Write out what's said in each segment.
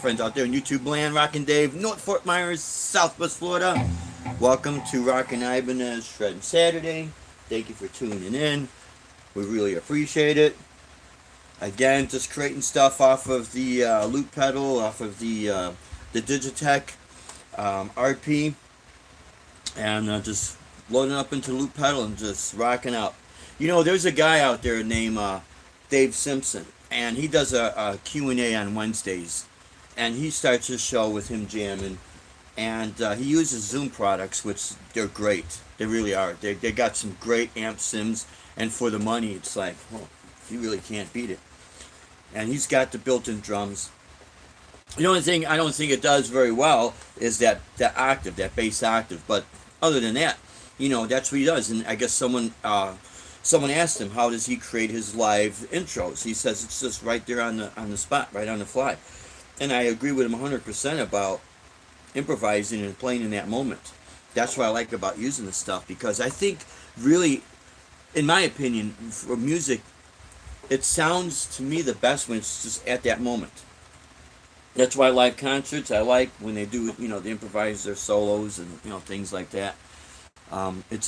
friends out there in YouTube land. Rockin' Dave, North Fort Myers, Southwest Florida. Welcome to Rockin' Ibanez Shreddin Saturday. Thank you for tuning in. We really appreciate it. Again, just creating stuff off of the loop pedal, off of the Digitech RP, and just loading up into loop pedal and just rocking out. You know, there's a guy out there named Dave Simpson, and he does a Q&A on Wednesdays, and he starts his show with him jamming, and he uses Zoom products, which they're great. They really are. They got some great amp sims, and for the money, it's like, oh, you really can't beat it. And he's got the built-in drums. The only thing I don't think it does very well is that octave, that bass octave. But other than that, you know, that's what he does. And I guess someone asked him, how does he create his live intros? He says it's just right there on the spot, right on the fly. And I agree with him 100% about improvising and playing in that moment. That's what I like about using this stuff, because I think really, in my opinion, for music, it sounds to me the best when it's just at that moment. That's why live concerts, I like when they do, you know, they improvise their solos and, you know, things like that. It's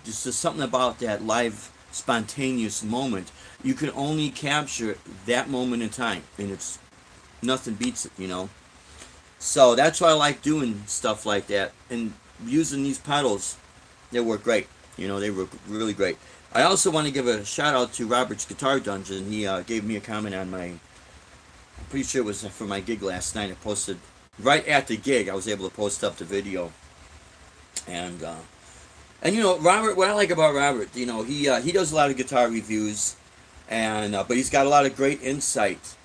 just something about that live spontaneous moment. You can only capture that moment in time, and it's nothing beats it, you know. So that's why I like doing stuff like that, and using these pedals. They work great, you know. They work really great. I also want to give a shout out to Robert's Guitar Dungeon. He gave me a comment on I'm pretty sure it was for my gig last night. I posted right at the gig. I was able to post up the video, and you know, Robert. What I like about Robert, you know, he does a lot of guitar reviews, and but he's got a lot of great insight.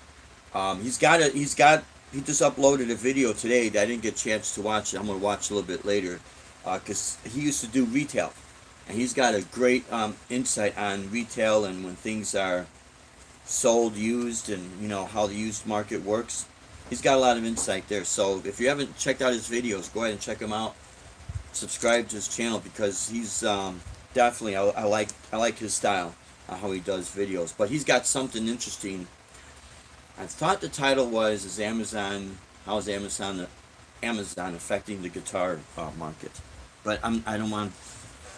He just uploaded a video today that I didn't get a chance to watch. I'm gonna watch a little bit later, because he used to do retail, and he's got a great insight on retail and when things are sold, used, and you know how the used market works. He's got a lot of insight there. So if you haven't checked out his videos, go ahead and check him out. Subscribe to his channel, because he's definitely I like his style, how he does videos. But he's got something interesting. I thought the title was how is Amazon affecting the guitar market? But I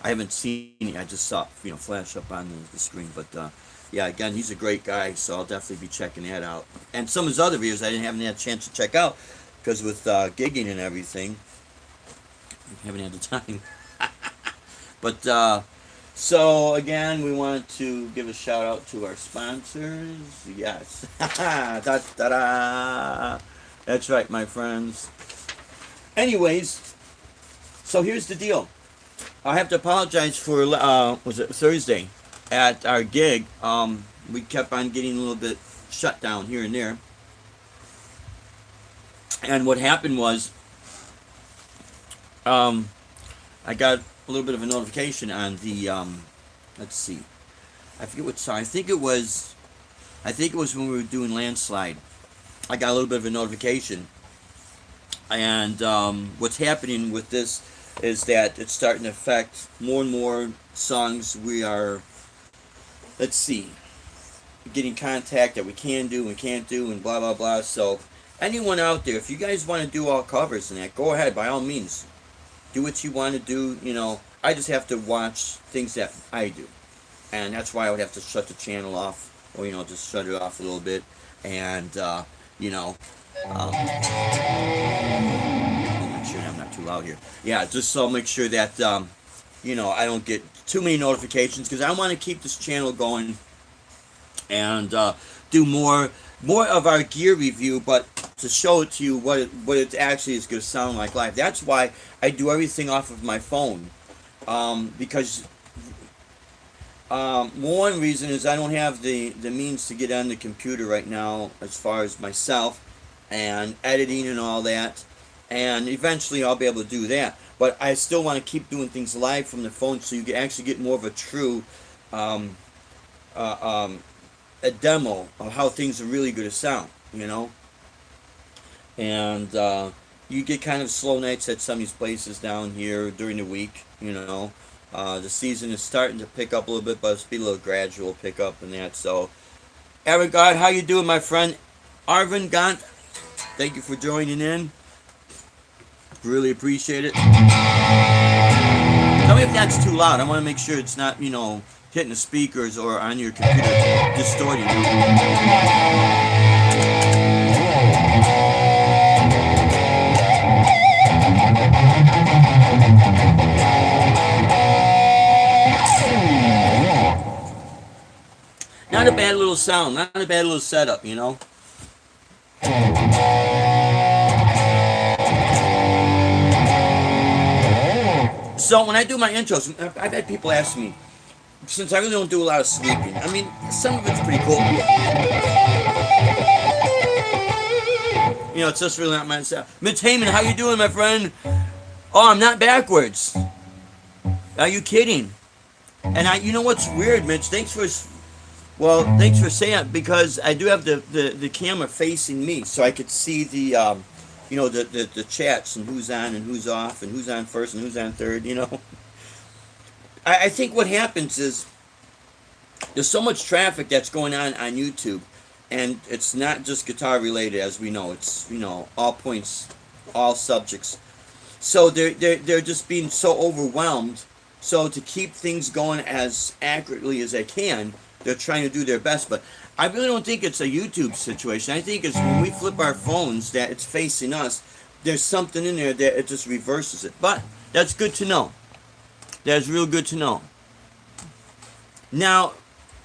haven't seen it. I just saw it, you know, flash up on the screen. But yeah, again, he's a great guy, so I'll definitely be checking that out. And some of his other videos I haven't had a chance to check out, because with gigging and everything, I haven't had the time. But so again, we want to give a shout out to our sponsors. Yes, da, da, da. That's right, my friends. Anyways, so here's the deal. I have to apologize for was it Thursday at our gig. We kept on getting a little bit shut down here and there, and what happened was, I got a little bit of a notification on the let's see, I forget what song. I think it was when we were doing Landslide. I got a little bit of a notification, and what's happening with this is that it's starting to affect more and more songs. We are, let's see, getting contact that we can do and can't do, and blah blah blah. So anyone out there, if you guys want to do all covers and that, go ahead, by all means. Do what you want to do, you know. I just have to watch things that I do, and that's why I would have to shut the channel off, or, you know, just shut it off a little bit, and you know, make sure I'm not too loud here. Yeah, just so make sure that you know, I don't get too many notifications, because I want to keep this channel going and do more of our gear review, but to show it to you what it actually is going to sound like live. That's why I do everything off of my phone, because one reason is I don't have the means to get on the computer right now, as far as myself and editing and all that, and eventually I'll be able to do that. But I still want to keep doing things live from the phone, so you can actually get more of a true a demo of how things are really going to sound, you know. And you get kind of slow nights at some of these places down here during the week, you know. The season is starting to pick up a little bit, but it's be a little gradual pickup and that. So, Aaron God, how you doing, my friend? Arvin Gant, Thank you for joining in. Really appreciate it. Tell me if that's too loud. I want to make sure it's not, hitting the speakers or on your computer, distorting you. Not a bad little sound, not a bad little setup, So when I do my intros, I've had people ask me, since I really don't do a lot of sleeping, I mean, some of it's pretty cool. It's just really not myself. Mitch Heyman, how you doing, my friend? Oh, I'm not backwards. Are you kidding? And you know what's weird, Mitch? Thanks for saying it, because I do have the camera facing me, so I could see the the chats and who's on and who's off and who's on first and who's on third. I think what happens is there's so much traffic that's going on YouTube, and it's not just guitar related, as we know. It's all points, all subjects. So they're just being so overwhelmed. So to keep things going as accurately as they can, they're trying to do their best. But I really don't think it's a YouTube situation. I think it's when we flip our phones that it's facing us. There's something in there that it just reverses it. But that's good to know. That's real good to know. Now,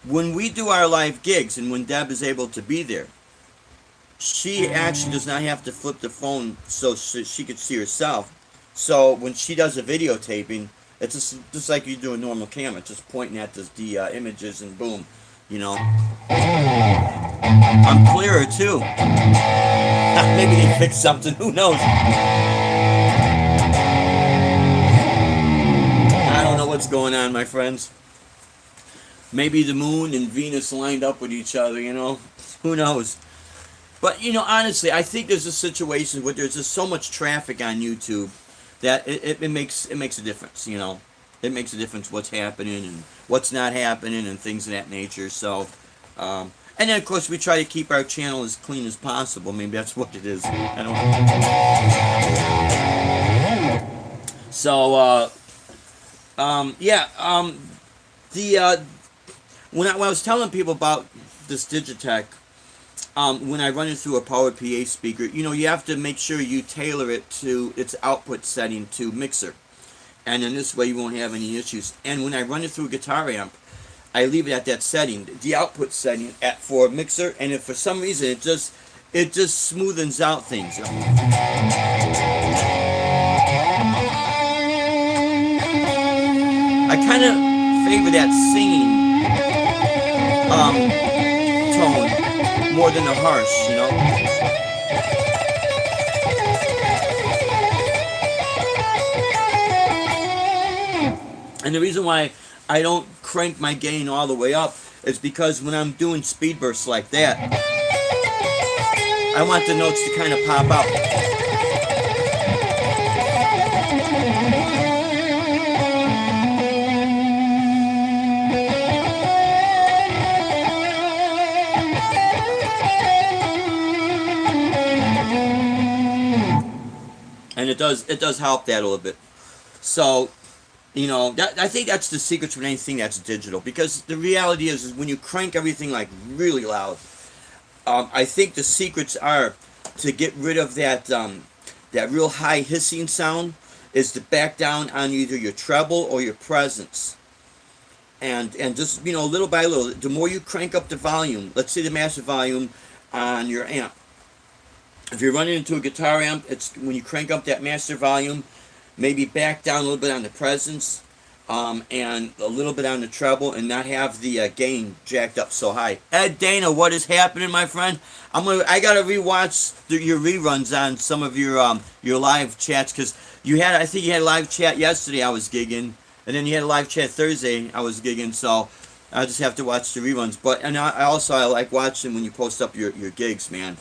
when we do our live gigs and when Deb is able to be there, she actually does not have to flip the phone so she could see herself. So when she does a videotaping, it's just like you do a normal camera, just pointing at the images and boom, I'm clearer too. Maybe they fixed something, who knows? I don't know what's going on, my friends. Maybe the moon and Venus lined up with each other, who knows? But, honestly, I think there's a situation where there's just so much traffic on YouTube that it makes a difference, It makes a difference what's happening and what's not happening and things of that nature. So, and then of course we try to keep our channel as clean as possible. Maybe that's what it is. I don't know. So, when I was telling people about this Digitech, when I run it through a powered PA speaker, you have to make sure you tailor it to its output setting to mixer. And then this way you won't have any issues. And when I run it through a guitar amp, I leave it at that setting, the output setting for mixer. And if for some reason it just smoothens out things. I kind of favor that singing tone more than the harsh, And the reason why I don't crank my gain all the way up is because when I'm doing speed bursts like that, I want the notes to kind of pop out. And it does help that a little bit. So, I think that's the secret to anything that's digital. Because the reality is when you crank everything like really loud, I think the secrets are to get rid of that real high hissing sound, is to back down on either your treble or your presence. And just, little by little, the more you crank up the volume, let's say the master volume on your amp. If you're running into a guitar amp, it's when you crank up that master volume, maybe back down a little bit on the presence, and a little bit on the treble, and not have the gain jacked up so high. Ed Dana, what is happening, my friend? I gotta rewatch your reruns on some of your live chats, because I think you had a live chat yesterday. I was gigging, and then you had a live chat Thursday. I was gigging, so I just have to watch the reruns. But I like watching when you post up your gigs, man.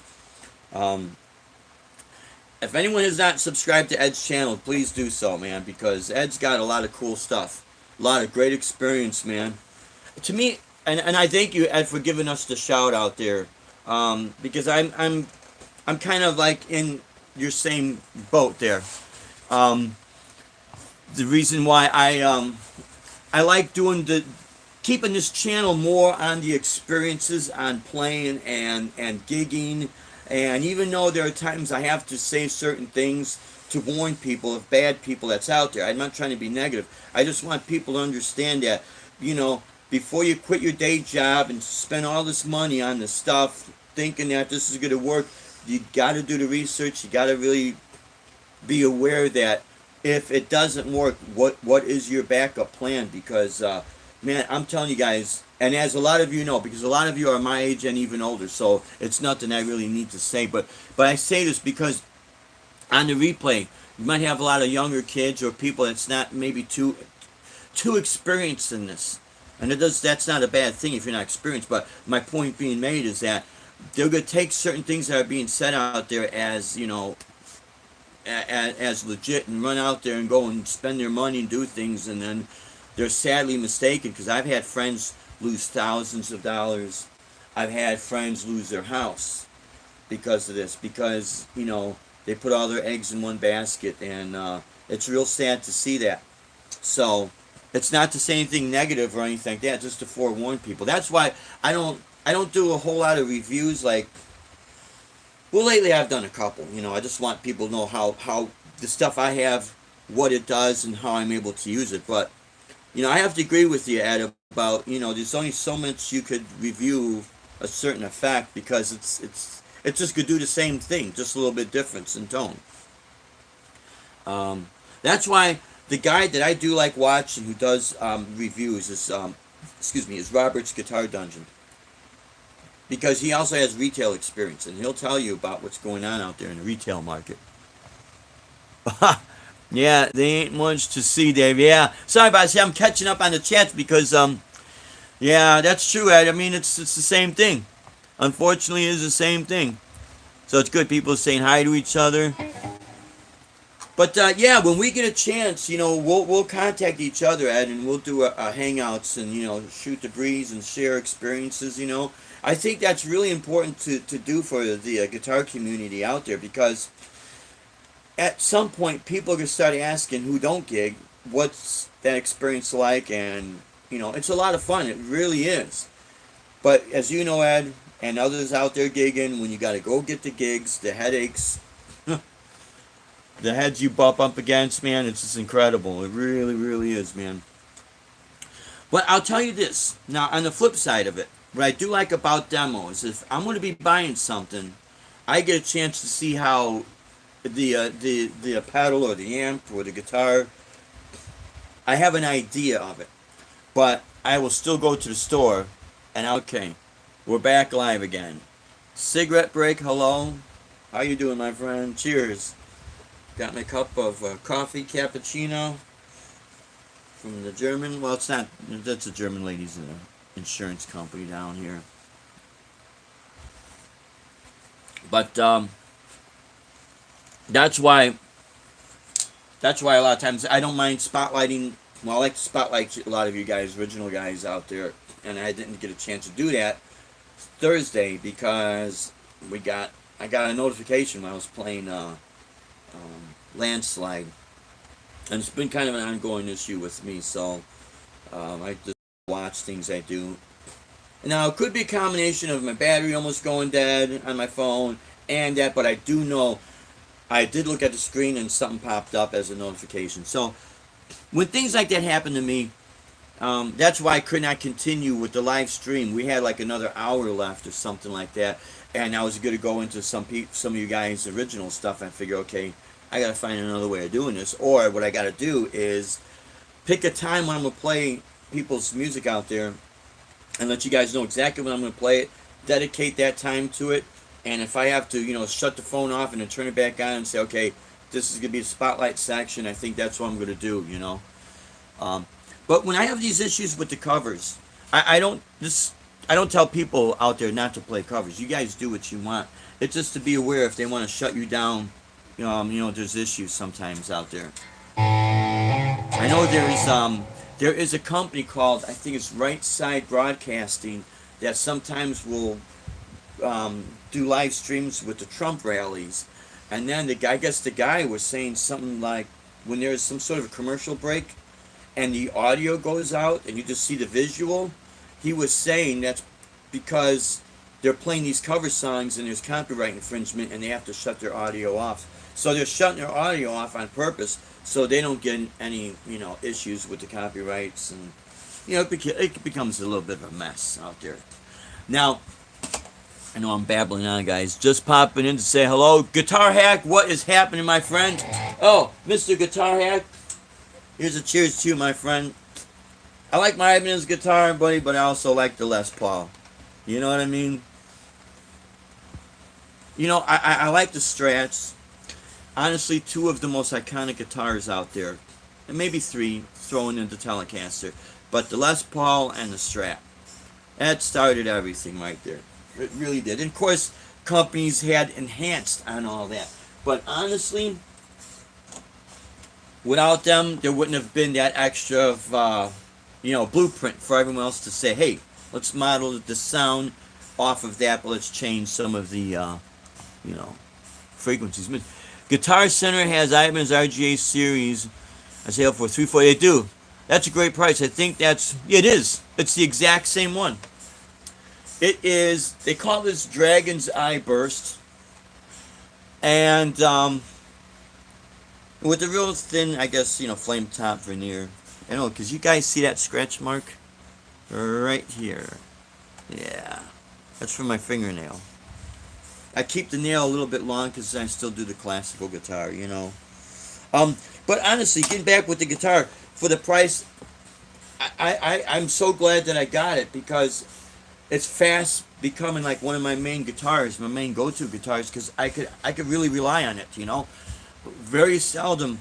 If anyone has not subscribed to Ed's channel, please do so, man, because Ed's got a lot of cool stuff, a lot of great experience, man. To me, and I thank you, Ed, for giving us the shout out there, because I'm I'm kind of like in your same boat there. Um, the reason why I like doing the keeping this channel more on the experiences on playing and gigging, and even though there are times I have to say certain things to warn people of bad people that's out there. I'm not trying to be negative. I just want people to understand that, you know, before you quit your day job and spend all this money on the stuff thinking that this is going to work, you got to do the research. You got to really be aware that if it doesn't work, what is your backup plan? Because man, I'm telling you guys, and as a lot of you know, because a lot of you are my age and even older, so it's nothing I really need to say. But I say this because on the replay, you might have a lot of younger kids or people that's not maybe too experienced in this, and that's not a bad thing if you're not experienced. But my point being made is that they're going to take certain things that are being said out there as, you know, as legit, and run out there and go and spend their money and do things, and then they're sadly mistaken, because I've had friends lose thousands of dollars. I've had friends lose their house because of this, because, you know, they put all their eggs in one basket, and it's real sad to see that. So it's not to say anything negative or anything like that, just to forewarn people. That's why I don't do a whole lot of reviews. Like, well, lately I've done a couple. You know, I just want people to know how the stuff I have, what it does, and how I'm able to use it. But, you know, I have to agree with you, Ed, about, you know, there's only so much you could review a certain effect, because it just could do the same thing, just a little bit difference in tone. That's why the guy that I do like watching, who does reviews, is Robert's Guitar Dungeon, because he also has retail experience, and he'll tell you about what's going on out there in the retail market. Yeah, they ain't much to see, Dave. Yeah, sorry about that. I'm catching up on the chats because yeah, that's true, Ed. I mean, it's the same thing. Unfortunately, it's the same thing. So it's good people saying hi to each other. But yeah, when we get a chance, you know, we'll contact each other, Ed, and we'll do a hangouts, and, you know, shoot the breeze and share experiences. You know, I think that's really important to do for the guitar community out there, because at some point people are gonna start asking who don't gig, what's that experience like, and, you know, it's a lot of fun. It really is. But as you know, Ed, and others out there gigging, when you got to go get the gigs, the headaches, the heads you bump up against, man, it's just incredible. It really, really is, man. But I'll tell you this. Now, on the flip side of it, what I do like about demos is, if I'm going to be buying something, I get a chance to see how the pedal or the amp or the guitar, I have an idea of it. But I will still go to the store, and okay, we're back live again. Cigarette break, hello. How you doing, my friend? Cheers. Got my cup of coffee, cappuccino, from the German. Well, it's not. That's a German lady's insurance company down here. But that's why. That's why a lot of times I don't mind spotlighting. Well, I like to spotlight a lot of you guys, original guys out there, and I didn't get a chance to do that Thursday because I got a notification when I was playing Landslide, and it's been kind of an ongoing issue with me. So I just watch things I do. Now, it could be a combination of my battery almost going dead on my phone and that, but I do know I did look at the screen and something popped up as a notification. So when things like that happen to me, that's why I could not continue with the live stream. We had like another hour left or something like that, and I was going to go into some of you guys' original stuff. I figure, okay, I got to find another way of doing this, or what I got to do is pick a time when I'm going to play people's music out there, and let you guys know exactly when I'm going to play it, dedicate that time to it, and if I have to, you know, shut the phone off and then turn it back on and say, okay, this is going to be the spotlight section, I think that's what I'm going to do, you know. But when I have these issues with the covers, I don't tell people out there not to play covers. You guys do what you want. It's just to be aware if they want to shut you down. You know, there's issues sometimes out there. I know there is a company called, I think it's Right Side Broadcasting, that sometimes will do live streams with the Trump rallies, and then I guess the guy was saying something like when there's some sort of a commercial break, and the audio goes out and you just see the visual. He was saying that's because they're playing these cover songs and there's copyright infringement and they have to shut their audio off. So they're shutting their audio off on purpose so they don't get any issues with the copyrights, and it becomes a little bit of a mess out there. Now, I know I'm babbling on, guys. Just popping in to say hello. Guitar Hack, what is happening, my friend? Oh, Mr. Guitar Hack, here's a cheers to you, my friend. I like my Ibanez guitar, buddy, but I also like the Les Paul. You know what I mean? I like the Strats. Honestly, two of the most iconic guitars out there. And maybe three, throwing in the Telecaster. But the Les Paul and the Strat. That started everything right there. It really did. And of course, companies had enhanced on all that. But honestly, without them, there wouldn't have been that extra of, blueprint for everyone else to say, hey, let's model the sound off of that, but let's change some of the, frequencies. Guitar Center has Ibanez RGA series. I say for 348. They do. That's a great price. I think it is. It's the exact same one. It is, they call this Dragon's Eye Burst. And, with the real thin, I guess, flame top veneer. I know, because you guys see that scratch mark? Right here. Yeah. That's from my fingernail. I keep the nail a little bit long because I still do the classical guitar, But honestly, getting back with the guitar, for the price, I'm so glad that I got it, because it's fast becoming like one of my main guitars, my main go-to guitars, because I could really rely on it, Very seldom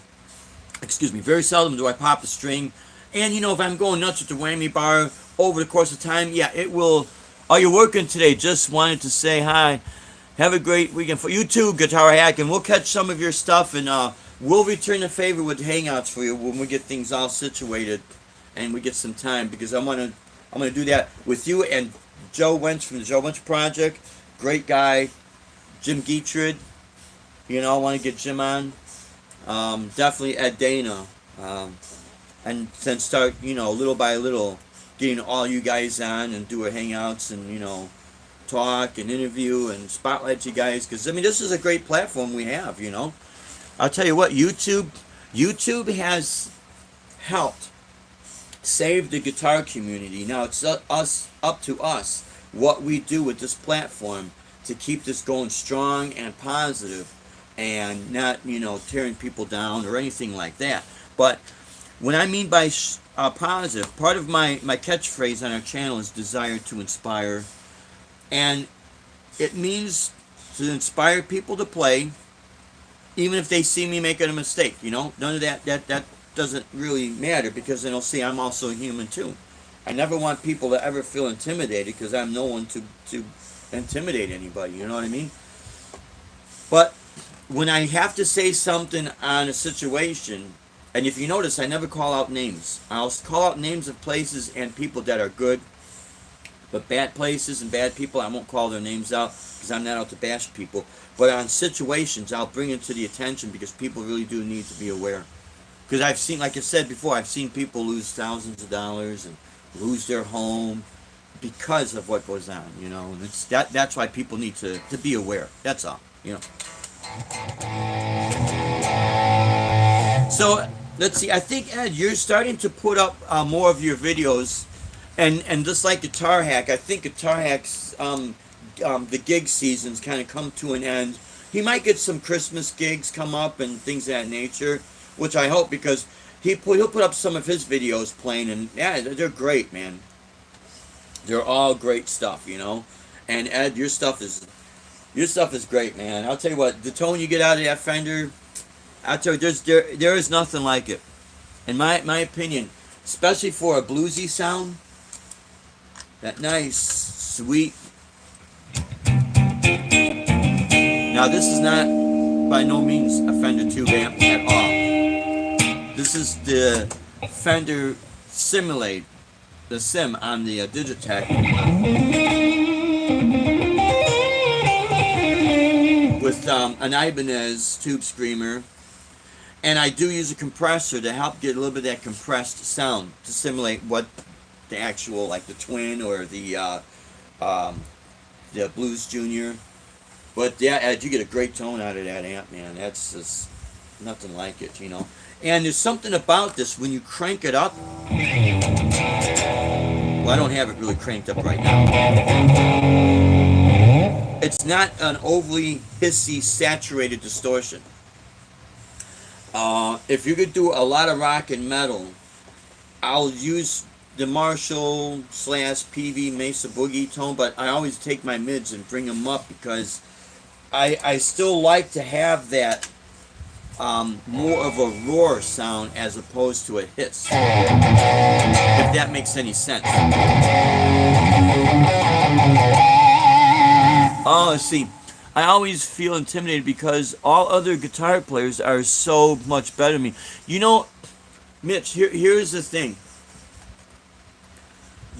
do I pop a string. And, if I'm going nuts with the whammy bar over the course of time, yeah, it will. Are you working today? Just wanted to say hi. Have a great weekend for you too, Guitar Hack, and we'll catch some of your stuff, and we'll return the favor with hangouts for you when we get things all situated and we get some time, because I'm gonna do that with you and Joe Wentz from the Joe Wentz Project. Great guy. Jim Geetrid. I want to get Jim on. Definitely Ed Dana. And then start, little by little, getting all you guys on and do a hangouts and, talk and interview and spotlight you guys. Because, this is a great platform we have, I'll tell you what, YouTube has helped save the guitar community. Now, it's up to us what we do with this platform to keep this going strong and positive, and not, tearing people down or anything like that. But when I mean by positive, part of my catchphrase on our channel is desire to inspire. And it means to inspire people to play, even if they see me making a mistake, None of that doesn't really matter, because then they'll see I'm also a human too. I never want people to ever feel intimidated, because I'm no one to intimidate anybody, you know what I mean? But when I have to say something on a situation, and if you notice, I never call out names. I'll call out names of places and people that are good, but bad places and bad people, I won't call their names out, because I'm not out to bash people. But on situations, I'll bring it to the attention, because people really do need to be aware. Because I've seen, like I said before, I've seen people lose thousands of dollars and lose their home because of what goes on, And that's why people need to be aware. That's all, So, let's see. I think, Ed, you're starting to put up more of your videos. And just like Guitar Hack, I think Guitar Hack's the gig season's kind of come to an end. He might get some Christmas gigs come up and things of that nature, which I hope, because he'll put up some of his videos playing, and yeah, they're great, man. They're all great stuff, And Ed, your stuff is great, man. I'll tell you what, the tone you get out of that Fender, I'll tell you, there is nothing like it, in my opinion, especially for a bluesy sound. That nice, sweet. Now, this is not by no means a Fender tube amp at all. This is the Fender Simulate, the Sim on the Digitech. with an Ibanez tube screamer, and I do use a compressor to help get a little bit of that compressed sound to simulate what the actual, like the Twin or the Blues Junior. But yeah, you get a great tone out of that amp, man. That's just nothing like it, you know. And there's something about this when you crank it up. Well, I don't have it really cranked up right now. It's not an overly hissy, saturated distortion. If you could do a lot of rock and metal, I'll use the Marshall / PV Mesa Boogie tone, but I always take my mids and bring them up because I still like to have that more of a roar sound as opposed to a hiss, if that makes any sense. Oh, let's see. I always feel intimidated because all other guitar players are so much better than me. You know, Mitch, here's the thing.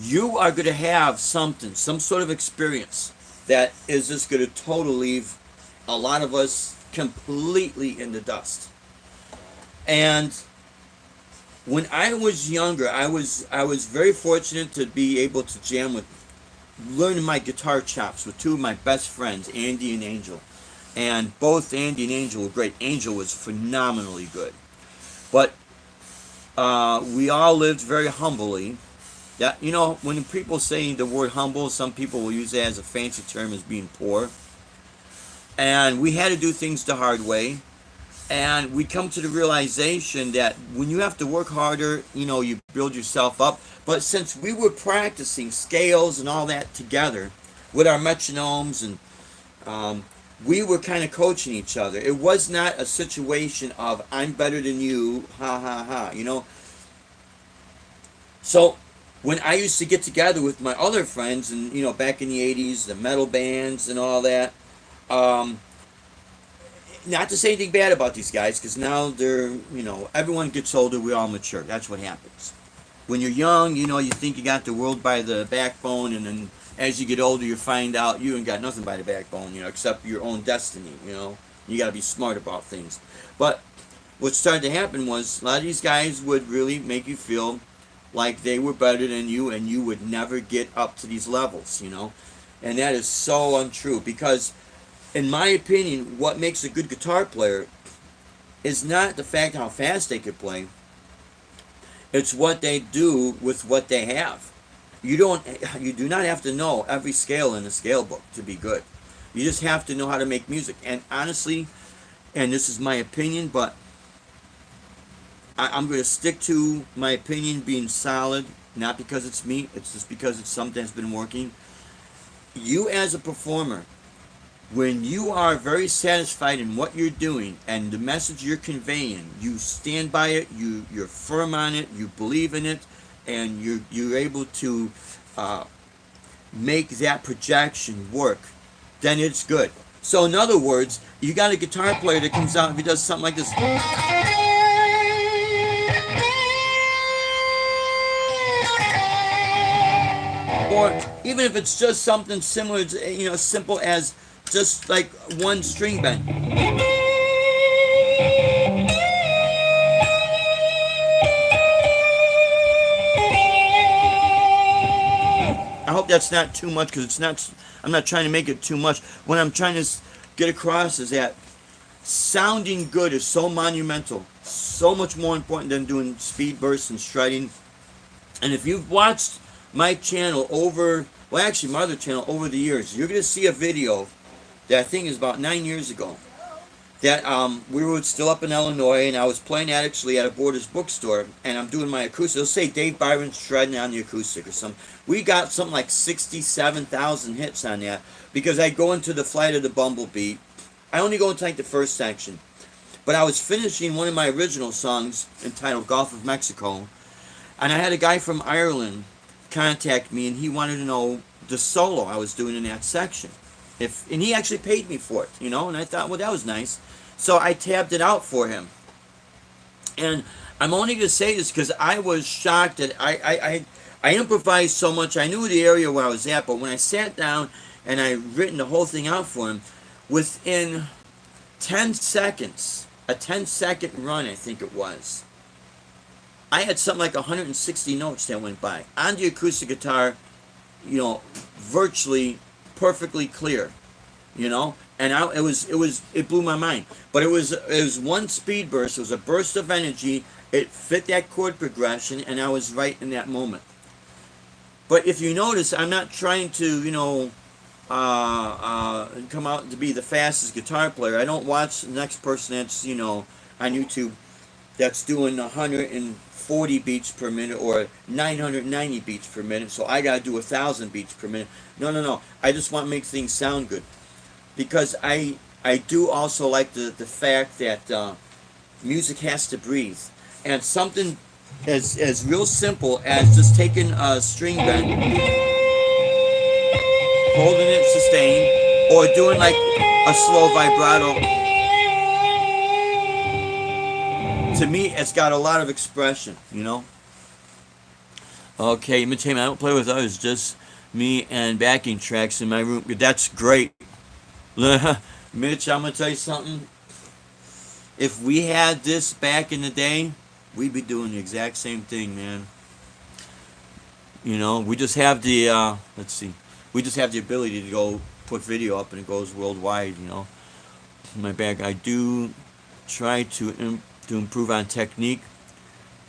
You are going to have something, some sort of experience that is just going to totally leave a lot of us completely in the dust. And when I was younger, I was very fortunate to be able to jam with, learning my guitar chops with two of my best friends, Andy and Angel. And both Andy and Angel were great. Angel was phenomenally good. But we all lived very humbly. That, you know, when people say the word humble, some people will use it as a fancy term as being poor. And we had to do things the hard way. And we come to the realization that when you have to work harder, you know, you build yourself up. But since we were practicing scales and all that together with our metronomes, and we were kind of coaching each other. It was not a situation of I'm better than you, ha ha ha, you know. So when I used to get together with my other friends, and you know, back in the 80s, the metal bands and all that, not to say anything bad about these guys, because now they're, you know, everyone gets older, we all mature. That's what happens. When you're young, you know, you think you got the world by the backbone, and then as you get older, you find out you ain't got nothing by the backbone, you know, except your own destiny, you know. You got to be smart about things. But what started to happen was a lot of these guys would really make you feel like they were better than you, and you would never get up to these levels, you know. And that is so untrue, because in my opinion, what makes a good guitar player is not the fact how fast they could play. It's what they do with what they have. You do not have to know every scale in the scale book to be good. You just have to know how to make music. And honestly, and this is my opinion, but I'm going to stick to my opinion being solid, not because it's me, it's just because it's something that's been working. You as a performer, when you are very satisfied in what you're doing and the message you're conveying, you stand by it, you're firm on it, you believe in it, and you're able to make that projection work, then it's good. So in other words, you got a guitar player that comes out and he does something like this. Or even if it's just something similar to, you know, simple as just like one string bend. I hope that's not too much, because it's not. I'm not trying to make it too much. What I'm trying to get across is that sounding good is so monumental, so much more important than doing speed bursts and shredding. And if you've watched my channel my other channel over the years, you're going to see a video that I think is about 9 years ago, that we were still up in Illinois, and I was playing actually at a Borders bookstore, and I'm doing my acoustic. It'll say Dave Byron Shreddin on the acoustic or something. We got something like 67,000 hits on that, because I go into the Flight of the Bumblebee. I only go into like the first section, but I was finishing one of my original songs entitled Gulf of Mexico, and I had a guy from Ireland contact me, and he wanted to know the solo I was doing in that section. And he actually paid me for it, you know, and I thought, well, that was nice. So I tabbed it out for him. And I'm only going to say this because I was shocked that I improvised so much. I knew the area where I was at, but when I sat down and I written the whole thing out for him, within 10 seconds, a 10-second run, I think it was. I had something like 160 notes that went by on the acoustic guitar, virtually perfectly clear, and it blew my mind. But it was one speed burst. It was a burst of energy. It fit that chord progression, and I was right in that moment. But if you notice, I'm not trying to, come out to be the fastest guitar player. I don't watch the next person that's, on YouTube that's doing 140 beats per minute or 990 beats per minute, so I gotta do 1,000 beats per minute. No. I just want to make things sound good. Because I do also like the fact that music has to breathe. And something as real simple as just taking a string bend, holding it sustained, or doing like a slow vibrato. To me, it's got a lot of expression, Okay, Tim, I don't play with others, just me and backing tracks in my room. That's great. Mitch, I'm going to tell you something. If we had this back in the day, we'd be doing the exact same thing, man. We just have the, we just have the ability to go put video up and it goes worldwide, My bag, I do try to improve on technique,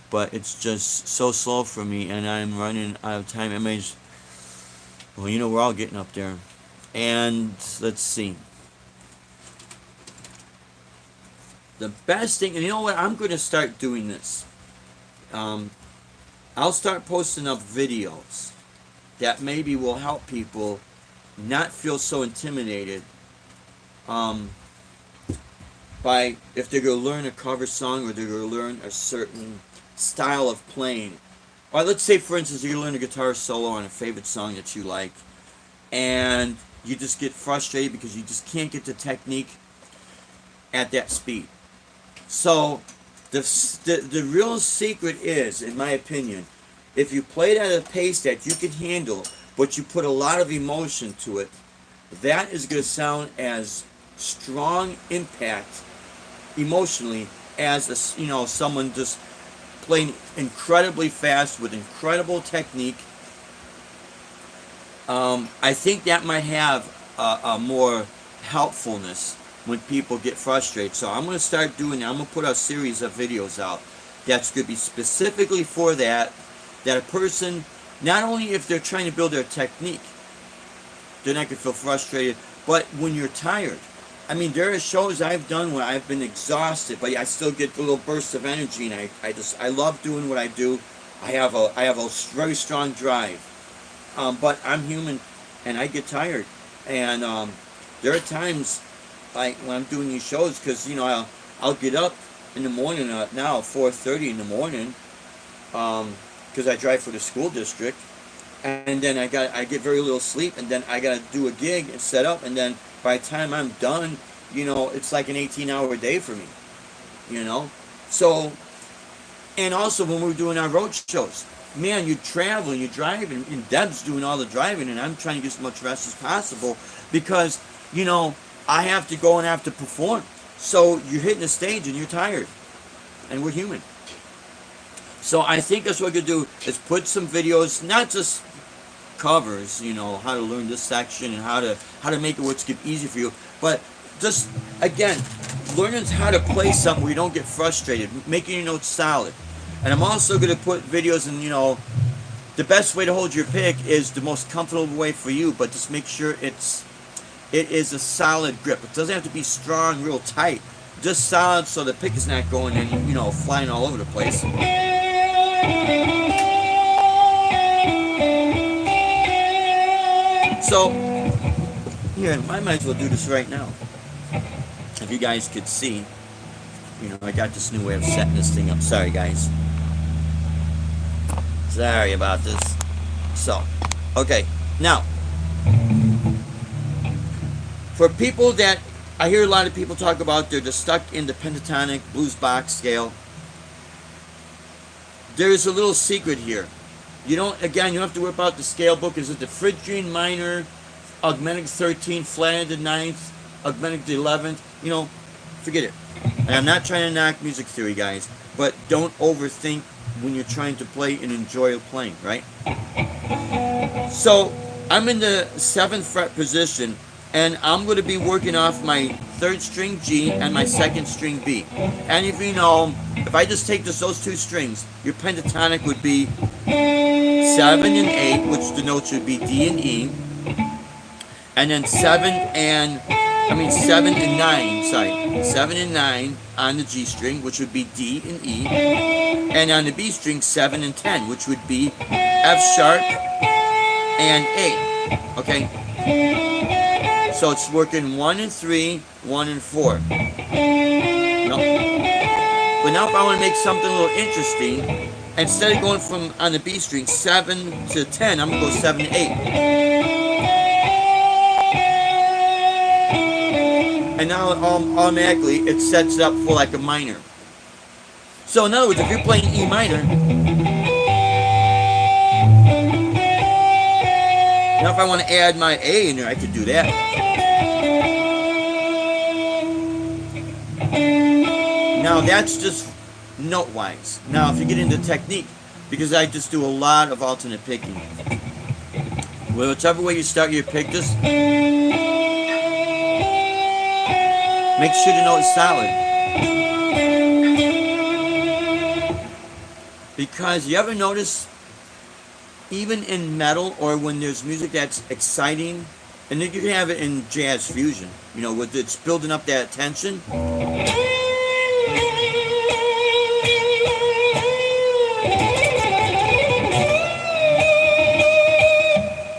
but it's just so slow for me and I'm running out of time. Well, we're all getting up there. And let's see. The best thing, and you know what? I'm going to start doing this. I'll start posting up videos that maybe will help people not feel so intimidated by if they're going to learn a cover song or they're going to learn a certain style of playing. Or let's say, for instance, you're going to learn a guitar solo on a favorite song that you like, and you just get frustrated because you just can't get the technique at that speed. So the real secret is, in my opinion, if you play it at a pace that you can handle, but you put a lot of emotion to it, that is going to sound as strong impact emotionally as someone just playing incredibly fast with incredible technique. I think that might have a more helpfulness when people get frustrated. So I'm going to start doing that. I'm going to put a series of videos out that's going to be specifically for that a person, not only if they're trying to build their technique, they're not going to feel frustrated, but when you're tired. I mean, there are shows I've done where I've been exhausted, but I still get a little burst of energy, and I love doing what I do. I have a very strong drive, but I'm human, and I get tired, and there are times like when I'm doing these shows, because I'll get up in the morning now 4:30 in the morning, because I drive for the school district, and then I get very little sleep, and then I gotta do a gig and set up, and then by the time I'm done, it's like an 18-hour day for me, So, and also when we're doing our road shows, man, you travel and you drive, and Deb's doing all the driving, and I'm trying to get as much rest as possible because, I have to go and I have to perform. So you're hitting the stage and you're tired, and we're human. So I think that's what we're gonna do is put some videos, not just covers, how to learn this section and how to make it what's easy for you, but just again learning how to play something where you don't get frustrated, making your notes solid. And I'm also gonna put videos in, the best way to hold your pick is the most comfortable way for you, but just make sure it is a solid grip. It doesn't have to be strong, real tight, just solid so the pick is not going and flying all over the place. So, here, I might as well do this right now. If you guys could see, I got this new way of setting this thing up. Sorry, guys. Sorry about this. So, okay. Now, for people that, I hear a lot of people talk about they're just stuck in the pentatonic blues box scale. There's a little secret here. You don't have to whip out the scale book. Is it the Phrygian minor, augmented 13th, flat the 9th, augmented the 11th? forget it. And I'm not trying to knock music theory, guys, but don't overthink when you're trying to play and enjoy playing, right? So I'm in the 7th fret position, and I'm going to be working off my 3rd string G and my 2nd string B. And if you know, if I just take just those 2 strings, your pentatonic would be 7 and 8, which the notes would be D and E, and then 7 and 9, sorry, 7 and 9 on the G string, which would be D and E, and on the B string 7 and 10, which would be F sharp and A. Okay, so it's working 1 and 3, 1 and 4. No. But now if I want to make something a little interesting, instead of going from on the B string 7 to 10, I'm gonna go 7 to 8. And now automatically it sets it up for like a minor. So in other words, if you're playing E minor, now if I want to add my A in there, I could do that. Now that's just note-wise. Now if you get into technique, because I just do a lot of alternate picking. Well, whichever way you start your pick, just make sure the note is solid. Because you ever notice, even in metal or when there's music that's exciting, and then you can have it in jazz fusion, you know, with it's building up that tension.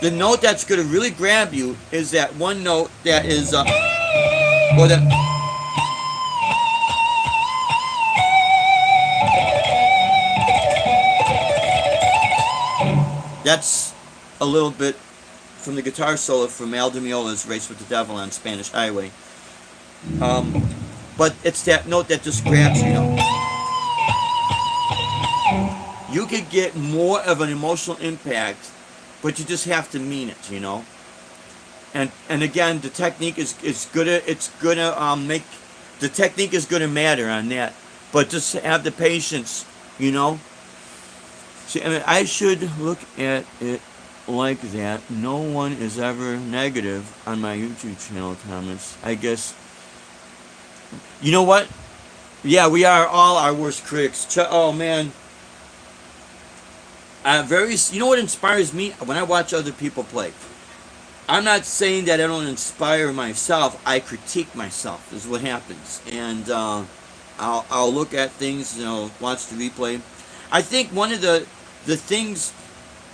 The note that's going to really grab you is that one note that is, or that. That's a little bit from the guitar solo from Al Di Meola's Race with the Devil on Spanish Highway. But it's that note that just grabs you. You could get more of an emotional impact, but you just have to mean it, you know. And again, the technique is gonna make the technique is gonna matter on that. But just have the patience, you know. See, I mean, I should look at it like that. No one is ever negative on my YouTube channel comments. I guess. You know what? Yeah, we are all our worst critics. Oh man. You know what inspires me? When I watch other people play. I'm not saying that I don't inspire myself. I critique myself is what happens. And I'll look at things, you know, watch the replay. I think one of the things,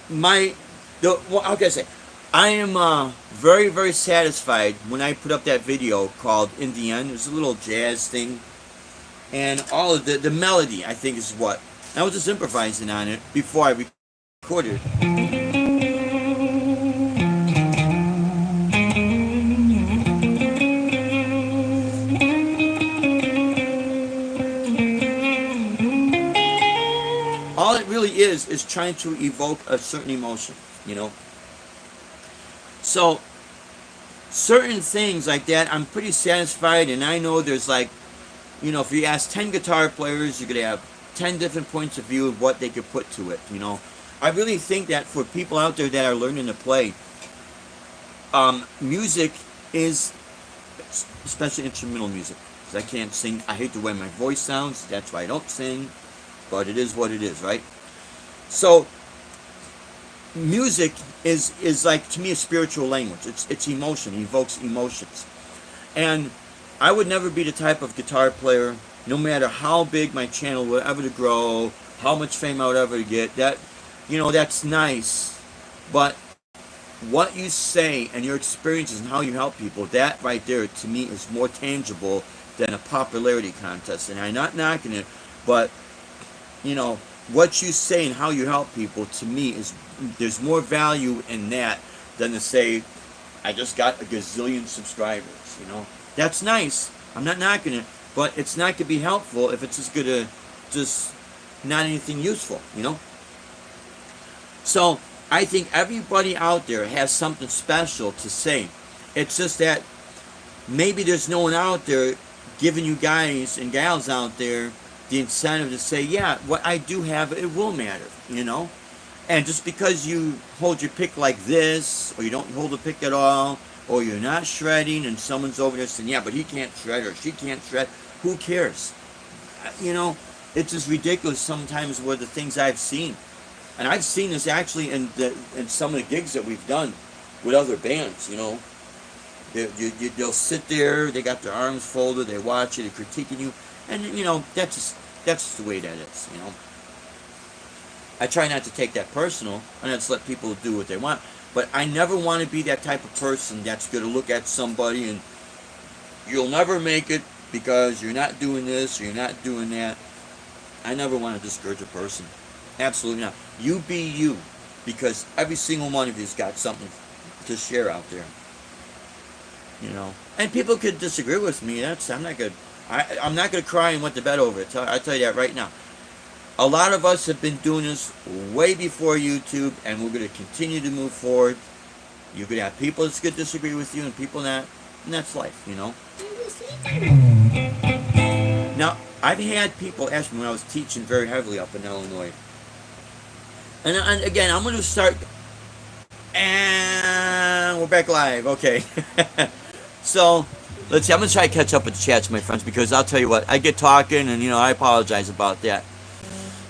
how can I say? I am very, very satisfied when I put up that video called In the End. It was a little jazz thing. And all of the melody, I think, is what. I was just improvising on it before I recorded. All it really is trying to evoke a certain emotion, you know. So, certain things like that, I'm pretty satisfied, and I know there's like, you know, if you ask 10 guitar players, you're going to have 10 different points of view of what they could put to it, you know. I really think that for people out there that are learning to play, music is, especially instrumental music, because I can't sing. I hate the way my voice sounds, that's why I don't sing, but it is what it is, right? So, music is like, to me, a spiritual language. It's emotion. It evokes emotions. And I would never be the type of guitar player, no matter how big my channel would ever to grow, how much fame I would ever get, that, you know, that's nice, but what you say and your experiences and how you help people, that right there, to me, is more tangible than a popularity contest. And I'm not knocking it, but, you know, what you say and how you help people, to me, is, there's more value in that than to say, I just got a gazillion subscribers, you know. That's nice. I'm not knocking it, but it's not going to be helpful if it's just going to not anything useful, you know. So I think everybody out there has something special to say. It's just that maybe there's no one out there giving you guys and gals out there the incentive to say, yeah, what I do have, it will matter, you know? And just because you hold your pick like this, or you don't hold a pick at all, or you're not shredding, and someone's over there saying, yeah, but he can't shred, or she can't shred, who cares? You know, it's just ridiculous sometimes where the things I've seen. And I've seen this actually in some of the gigs that we've done with other bands, you know. They'll sit there, they got their arms folded, they watch it, they're critiquing you, and you know that's just the way that is, you know. I try not to take that personal, and I just let people do what they want. But I never want to be that type of person that's going to look at somebody and you'll never make it because you're not doing this, or you're not doing that. I never want to discourage a person. Absolutely not. You be you, because every single one of you's got something to share out there. You know, and people could disagree with me. I'm not gonna. I'm not gonna cry and went to bed over it. I tell you that right now. A lot of us have been doing this way before YouTube, and we're gonna continue to move forward. You're gonna have people that's gonna disagree with you, and people not, and that's life. You know. Now, I've had people ask me when I was teaching very heavily up in Illinois, and again, I'm gonna start. And we're back live. Okay. So, let's see. I'm going to try to catch up with the chats, my friends, because I'll tell you what, I get talking, and, you know, I apologize about that.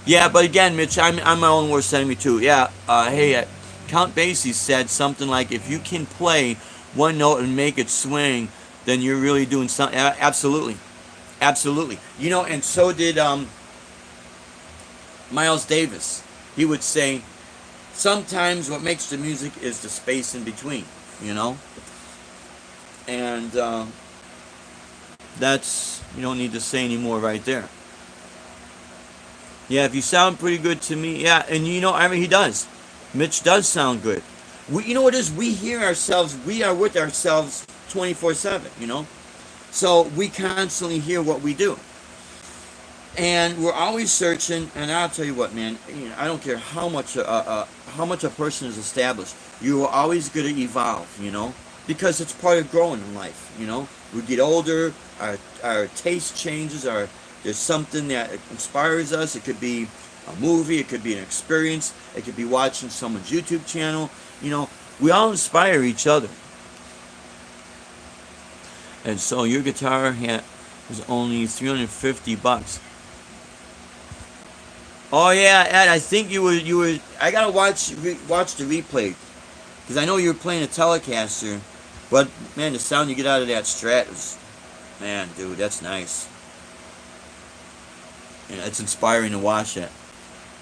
Yeah, but again, Mitch, I'm my own worst enemy, too. Yeah, hey, Count Basie said something like, if you can play one note and make it swing, then you're really doing something. Absolutely. Absolutely. You know, and so did Miles Davis. He would say, sometimes what makes the music is the space in between, you know? And that's, you don't need to say anymore right there. Yeah, if you sound pretty good to me, yeah, and you know, I mean, he does. Mitch does sound good. You know what it is? We hear ourselves, we are with ourselves 24/7, you know? So we constantly hear what we do. And we're always searching, and I'll tell you what, man, you know, I don't care how much a person is established, you are always going to evolve, you know? Because it's part of growing in life, you know. We get older, our taste changes, there's something that inspires us. It could be a movie, it could be an experience, it could be watching someone's YouTube channel, you know. We all inspire each other. And so your guitar was only $350. Oh yeah, Ed, I think you were. I gotta watch the replay, because I know you were playing a Telecaster. But, man, the sound you get out of that Strat is, man, dude, that's nice. And it's inspiring to watch that.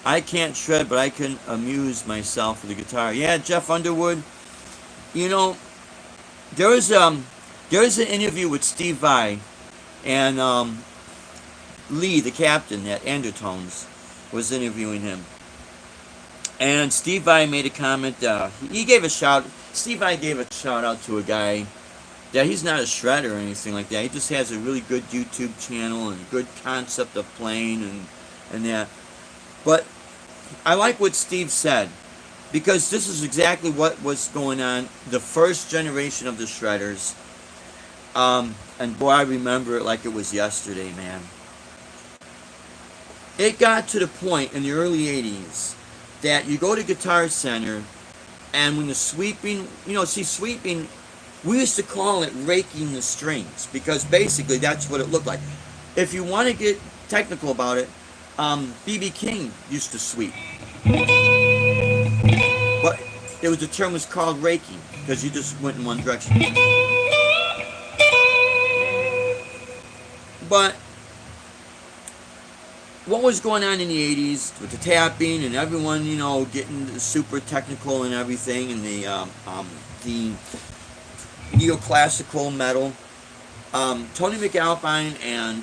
I can't shred, but I can amuse myself with the guitar. Yeah, Jeff Underwood, you know, there was an interview with Steve Vai, and Lee, the captain at Undertones, was interviewing him. And Steve Vai made a comment, he gave a shout. Steve Vai gave a shout out to a guy that he's not a shredder or anything like that. He just has a really good YouTube channel and a good concept of playing and that. But I like what Steve said, because this is exactly what was going on. The first generation of the shredders, and boy, I remember it like it was yesterday, man. It got to the point in the early 80s that you go to Guitar Center, and when the sweeping, you know, sweeping, we used to call it raking the strings, because basically that's what it looked like. If you want to get technical about it, B.B. King used to sweep. But the term was called raking, because you just went in one direction. But what was going on in the 80s with the tapping and everyone, you know, getting super technical and everything, and the neoclassical metal. Tony McAlpine and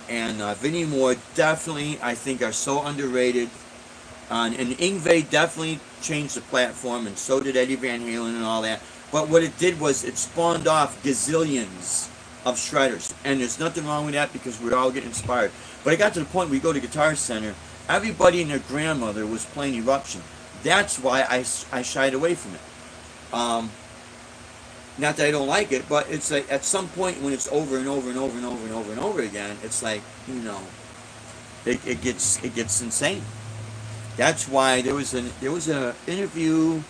Vinnie Moore definitely, I think, are so underrated. And Yngwie definitely changed the platform, and so did Eddie Van Halen and all that. But what it did was it spawned off gazillions of shredders. And there's nothing wrong with that, because we're all getting inspired. But it got to the point where we go to Guitar Center, everybody and their grandmother was playing Eruption. That's why I shied away from it. Not that I don't like it, but it's like at some point when it's over and over and over and over and over and over again, it's like, it gets insane. That's why there was a interview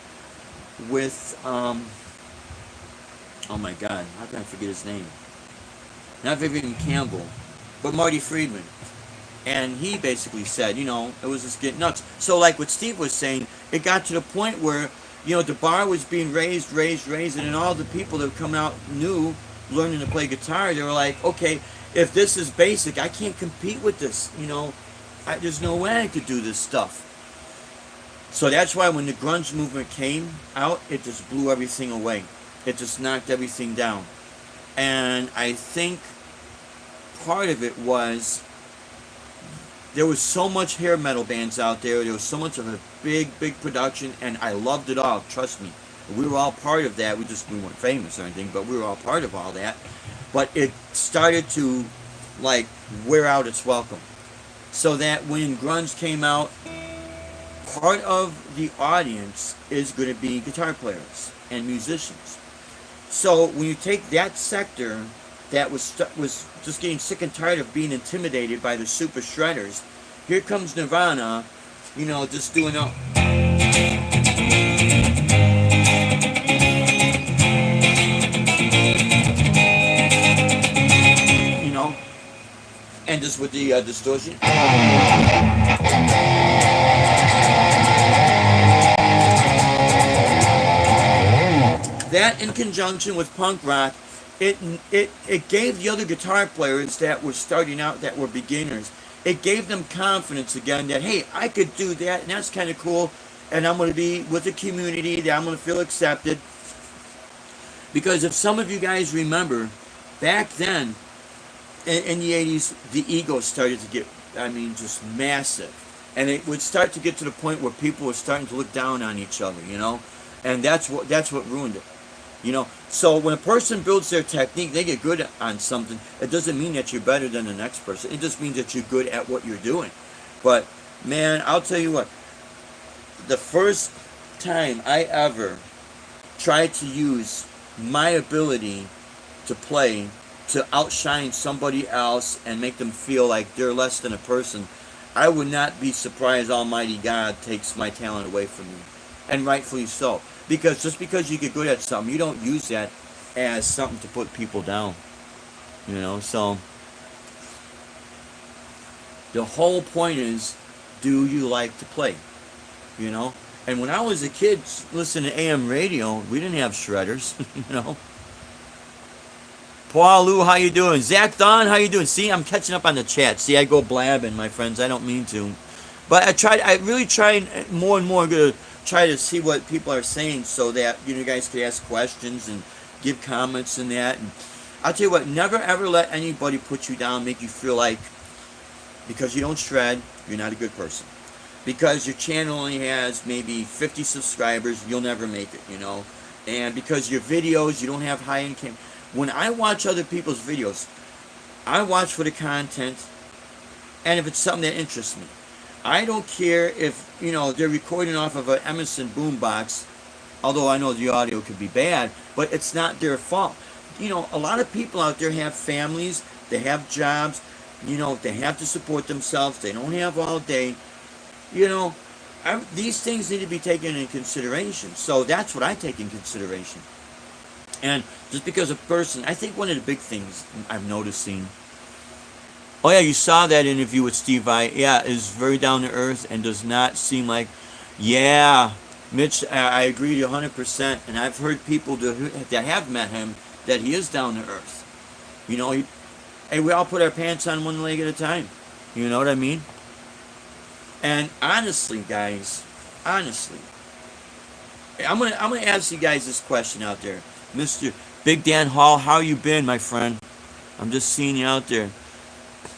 with oh my God, how can I forget his name? Not Vivian Campbell, but Marty Friedman. And he basically said, it was just getting nuts. So like what Steve was saying, it got to the point where, the bar was being raised, and then all the people that come out new, learning to play guitar, they were like, okay, if this is basic, I can't compete with this. There's no way I could do this stuff. So that's why when the grunge movement came out, it just blew everything away. It just knocked everything down. And I think part of it was there was so much hair metal bands out there. There was so much of a big production, and I loved it all. Trust me, we were all part of that. We weren't famous or anything, but we were all part of all that. But it started to wear out its welcome, so that when grunge came out, part of the audience is going to be guitar players and musicians. So when you take that sector that was just getting sick and tired of being intimidated by the super shredders, here comes Nirvana, just doing a and just with the distortion. That in conjunction with punk rock, it gave the other guitar players that were starting out, that were beginners, it gave them confidence again that, hey, I could do that, and that's kind of cool, and I'm going to be with the community, that I'm going to feel accepted. Because if some of you guys remember, back then, in the 80s, the ego started to get, just massive. And it would start to get to the point where people were starting to look down on each other, and that's what ruined it. So when a person builds their technique, they get good on something. It doesn't mean that you're better than the next person. It just means that you're good at what you're doing. But man, I'll tell you what, the first time I ever tried to use my ability to play to outshine somebody else and make them feel like they're less than a person, I would not be surprised Almighty God takes my talent away from me. And rightfully so. Because just because you get good at something, you don't use that as something to put people down. So the whole point is, do you like to play? And when I was a kid listening to AM radio, we didn't have shredders, Paul Lou, how you doing? Zach Don, how you doing? See, I'm catching up on the chat. See, I go blabbing, my friends. I don't mean to. But I really tried more and more to try to see what people are saying so that you guys could ask questions and give comments and that. And I'll tell you what, never ever let anybody put you down, make you feel like because you don't shred, you're not a good person. Because your channel only has maybe 50 subscribers, you'll never make it, And because your videos, you don't have high-end cam. When I watch other people's videos, I watch for the content and if it's something that interests me. I don't care if, they're recording off of an Emerson boombox, although I know the audio could be bad, but it's not their fault. A lot of people out there have families, they have jobs, they have to support themselves, they don't have all day. These things need to be taken into consideration. So that's what I take in consideration. And just because a person, I think one of the big things I'm noticing, oh yeah, you saw that interview with Steve Vai. Yeah, is very down to earth and does not seem like, yeah, Mitch, I agree with you 100%. And I've heard people that have met him that he is down to earth. Hey, we all put our pants on one leg at a time. You know what I mean? And honestly, guys, I'm gonna ask you guys this question out there, Mr. Big Dan Hall. How you been, my friend? I'm just seeing you out there.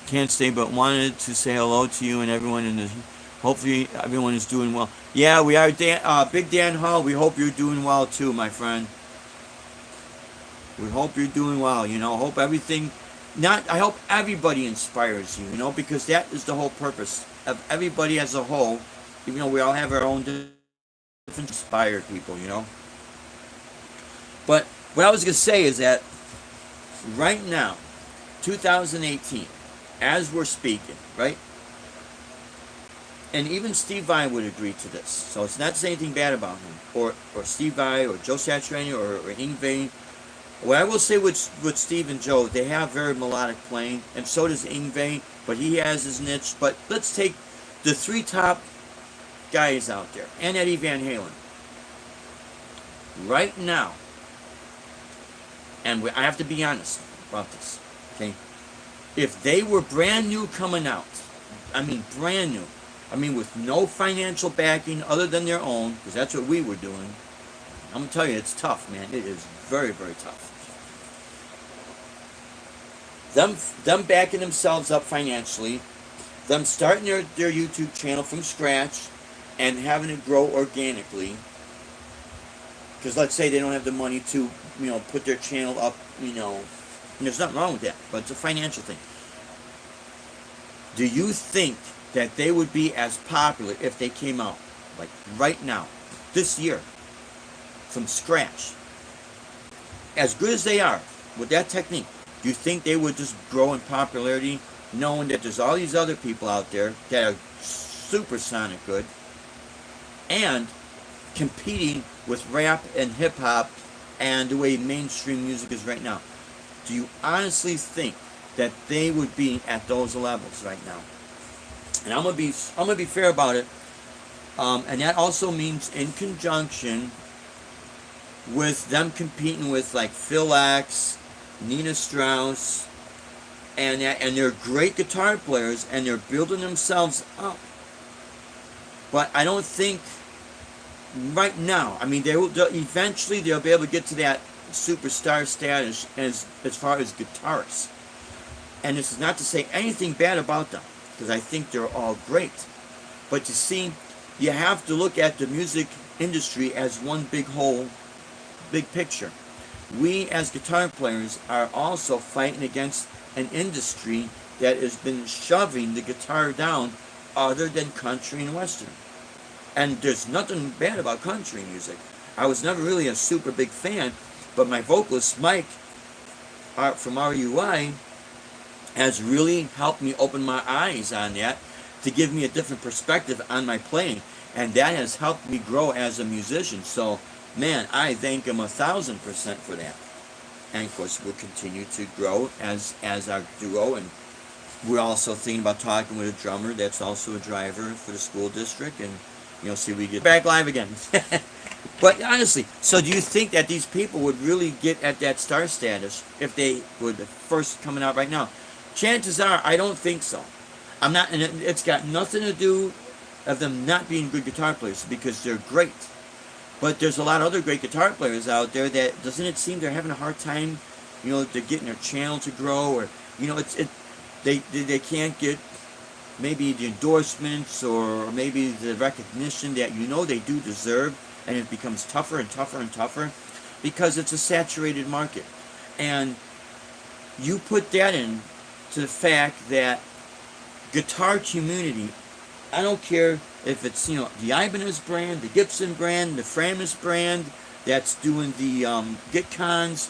Can't stay, but wanted to say hello to you and everyone in the. Hopefully, everyone is doing well. Yeah, we are, Big Dan Hall. We hope you're doing well too, my friend. We hope you're doing well. Hope everything. I hope everybody inspires you. Because that is the whole purpose of everybody as a whole. Even though we all have our own different inspired people. But what I was going to say is that right now, 2018, as we're speaking, right? And even Steve Vai would agree to this. So it's not saying anything bad about him, or Steve Vai, or Joe Satriani, or Yngwie. What I will say with Steve and Joe, they have very melodic playing, and so does Yngwie, but he has his niche. But let's take the three top guys out there, and Eddie Van Halen. Right now, and I have to be honest about this, okay? If they were brand new coming out, I mean brand new, I mean with no financial backing other than their own, because that's what we were doing, I'm going to tell you, it's tough, man. It is very, very tough. Them backing themselves up financially, them starting their YouTube channel from scratch and having it grow organically, because let's say they don't have the money to, put their channel up, and there's nothing wrong with that, but it's a financial thing. Do you think that they would be as popular if they came out, like right now, this year, from scratch, as good as they are, with that technique? Do you think they would just grow in popularity, knowing that there's all these other people out there that are supersonic good, and competing with rap and hip-hop and the way mainstream music is right now? Do you honestly think that they would be at those levels right now? And I'm gonna be fair about it, and that also means in conjunction with them competing with like Phil X, Nina Strauss, and they're great guitar players, and they're building themselves up. But I don't think right now, I mean, eventually they'll be able to get to that superstar status as far as guitarists. And this is not to say anything bad about them, because I think they're all great. But you see, you have to look at the music industry as one big whole, big picture. We as guitar players are also fighting against an industry that has been shoving the guitar down other than country and western. And there's nothing bad about country music. I was never really a super big fan, but my vocalist Mike from RUI has really helped me open my eyes on that, to give me a different perspective on my playing, and that has helped me grow as a musician. So man, I thank him 1,000% for that. And of course we'll continue to grow as our duo, and we're also thinking about talking with a drummer that's also a driver for the school district, and see if we get back live again. But honestly, so do you think that these people would really get at that star status if they were the first coming out right now? Chances are, I don't think so. I'm not, and it's got nothing to do of them not being good guitar players, because they're great. But there's a lot of other great guitar players out there that, doesn't it seem they're having a hard time, they're getting their channel to grow, or they can't get maybe the endorsements or maybe the recognition that they do deserve, and it becomes tougher and tougher and tougher because it's a saturated market. And you put that in to the fact that guitar community, I don't care if it's the Ibanez brand, the Gibson brand, the Framus brand that's doing the GitCons,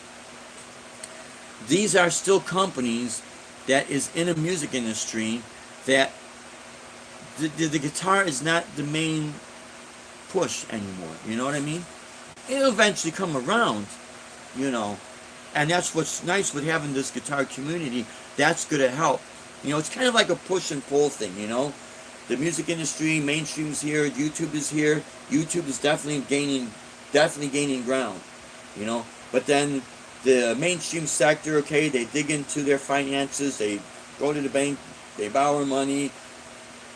these are still companies that is in a music industry that the guitar is not the main push anymore. You know what I mean? It'll eventually come around, and that's what's nice with having this guitar community. That's going to help. It's kind of like a push and pull thing, The music industry, mainstream's here, YouTube is here. YouTube is definitely gaining ground, But then the mainstream sector, okay, they dig into their finances, they go to the bank, they borrow money.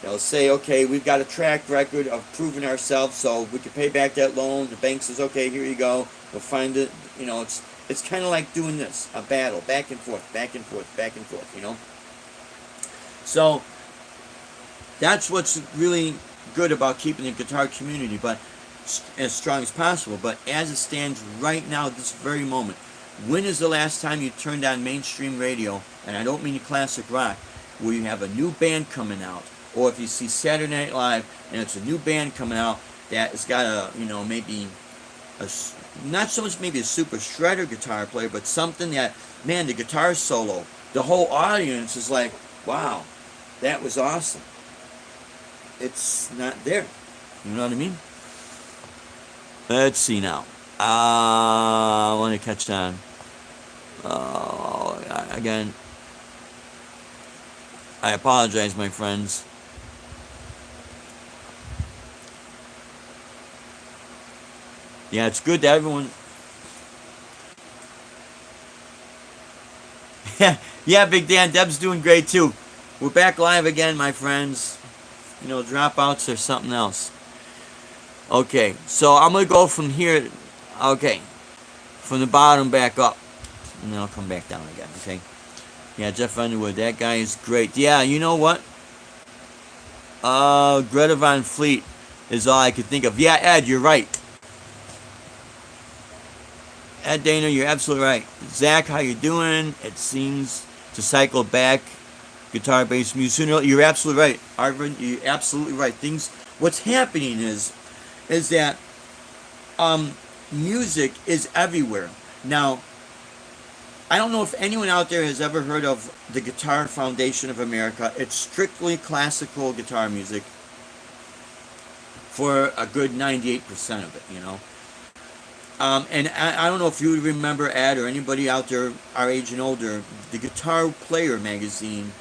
They'll say, okay, we've got a track record of proving ourselves, so we can pay back that loan. The bank says, okay, here you go. We'll find it. It's kind of like doing this, a battle, back and forth, back and forth, back and forth, So that's what's really good about keeping the guitar community, but as strong as possible. But as it stands right now, this very moment, when is the last time you turned on mainstream radio, and I don't mean classic rock, where you have a new band coming out, or if you see Saturday Night Live and it's a new band coming out that has got maybe a not so much maybe a super shredder guitar player, but something that, man, the guitar solo, the whole audience is like, wow, that was awesome. It's not there. You know what I mean? Let's see now. I want to catch on. Again, I apologize, my friends. Yeah, it's good that everyone. Yeah, Big Dan, Deb's doing great too. We're back live again, my friends. You know, dropouts or something else. Okay, so I'm gonna go from here. Okay, from the bottom back up, and then I'll come back down again. Okay. Yeah, Jeff Underwood, that guy is great. Yeah, you know what? Greta Van Fleet is all I could think of. Yeah, Ed, you're right. Ed Dana, you're absolutely right. Zach, how you doing? It seems to cycle back. Guitar-based music. You're absolutely right. Arvin, you're absolutely right. What's happening is that music is everywhere. Now, I don't know if anyone out there has ever heard of the Guitar Foundation of America. It's strictly classical guitar music for a good 98% of it, you know. And I don't know if you remember, Ed, or anybody out there our age and older, the Guitar Player magazine,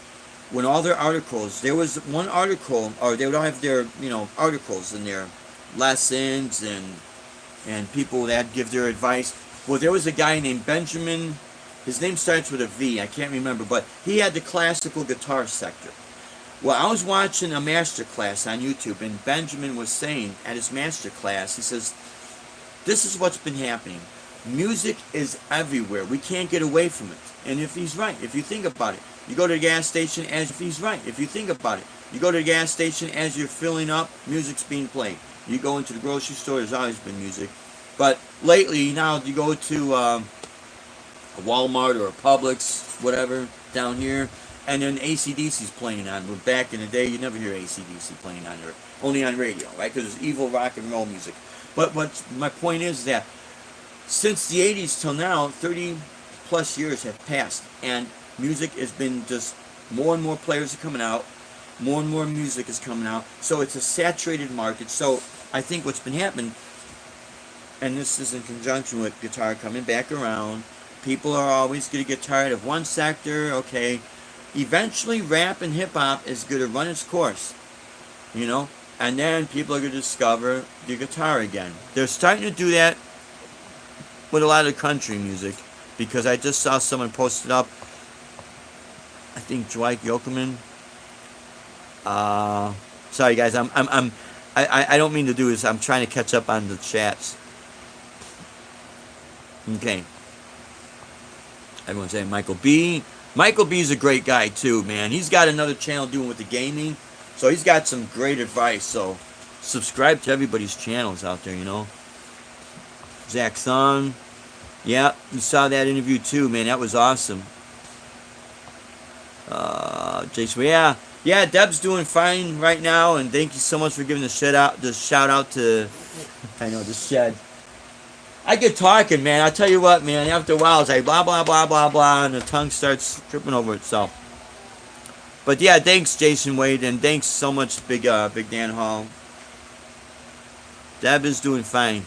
when all their articles, there was one article, or they would all have their, you know, articles in their lessons and people that give their advice. Well, there was a guy named Benjamin. His name starts with a V. I can't remember, but he had the classical guitar sector. Well, I was watching a master class on YouTube, and Benjamin was saying at his master class, he says, this is what's been happening. Music is everywhere. We can't get away from it. And if he's right, if you think about it, you go to the gas station as if he's right. If you think about it, you go to the gas station as you're filling up, music's being played. You go into the grocery store, there's always been music. But lately, now you go to a Walmart or a Publix, whatever, down here, and then AC/DC's playing on. But back in the day, you never hear AC/DC playing on there, only on radio, right? Because it's evil rock and roll music. But my point is that since the 80s till now, 30 plus years have passed, and music has been just more and more players are coming out, more and more music is coming out, so it's a saturated market. So I think what's been happening, and this is in conjunction with guitar coming back around, people are always going to get tired of one sector. Okay, eventually rap and hip-hop is going to run its course, you know, and then people are going to discover the guitar again. They're starting to do that with a lot of country music, because I just saw someone posted up, I think Dwight Yoakerman. Sorry guys, I don't mean to do this. I'm trying to catch up on the chats. Okay. Everyone's saying Michael B. Michael B's a great guy too, man. He's got another channel doing with the gaming, so he's got some great advice. So subscribe to everybody's channels out there, you know. Zach Thun. Yeah, you saw that interview too, man. That was awesome. Jason, yeah, Deb's doing fine right now, and thank you so much for giving the shout out to, I know, the shed. I get talking, man. I tell you what, man. After a while, it's like blah blah blah blah blah, and the tongue starts tripping over itself. But yeah, thanks, Jason Wade, and thanks so much, Big Dan Hall. Deb is doing fine.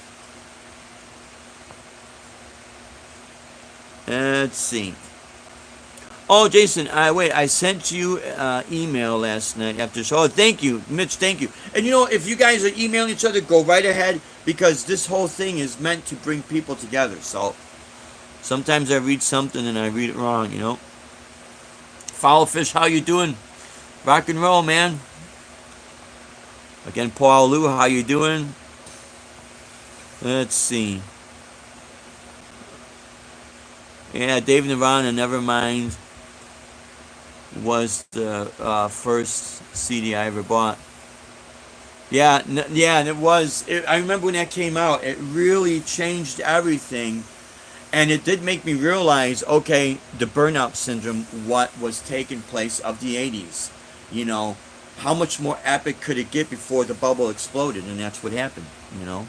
Let's see. Oh, Jason, wait, I sent you email last night after the show. Oh, thank you, Mitch, thank you. And you know, if you guys are emailing each other, go right ahead, because this whole thing is meant to bring people together. So sometimes I read something and I read it wrong, you know. Foulfish, how you doing? Rock and roll, man. Again, Paul Lou, how you doing? Let's see. Yeah, Dave Nirvana, Nevermind was the first CD I ever bought. Yeah, and it was. I remember when that came out. It really changed everything, and it did make me realize, okay, the burnout syndrome, what was taking place of the '80s. You know, how much more epic could it get before the bubble exploded, and that's what happened. You know.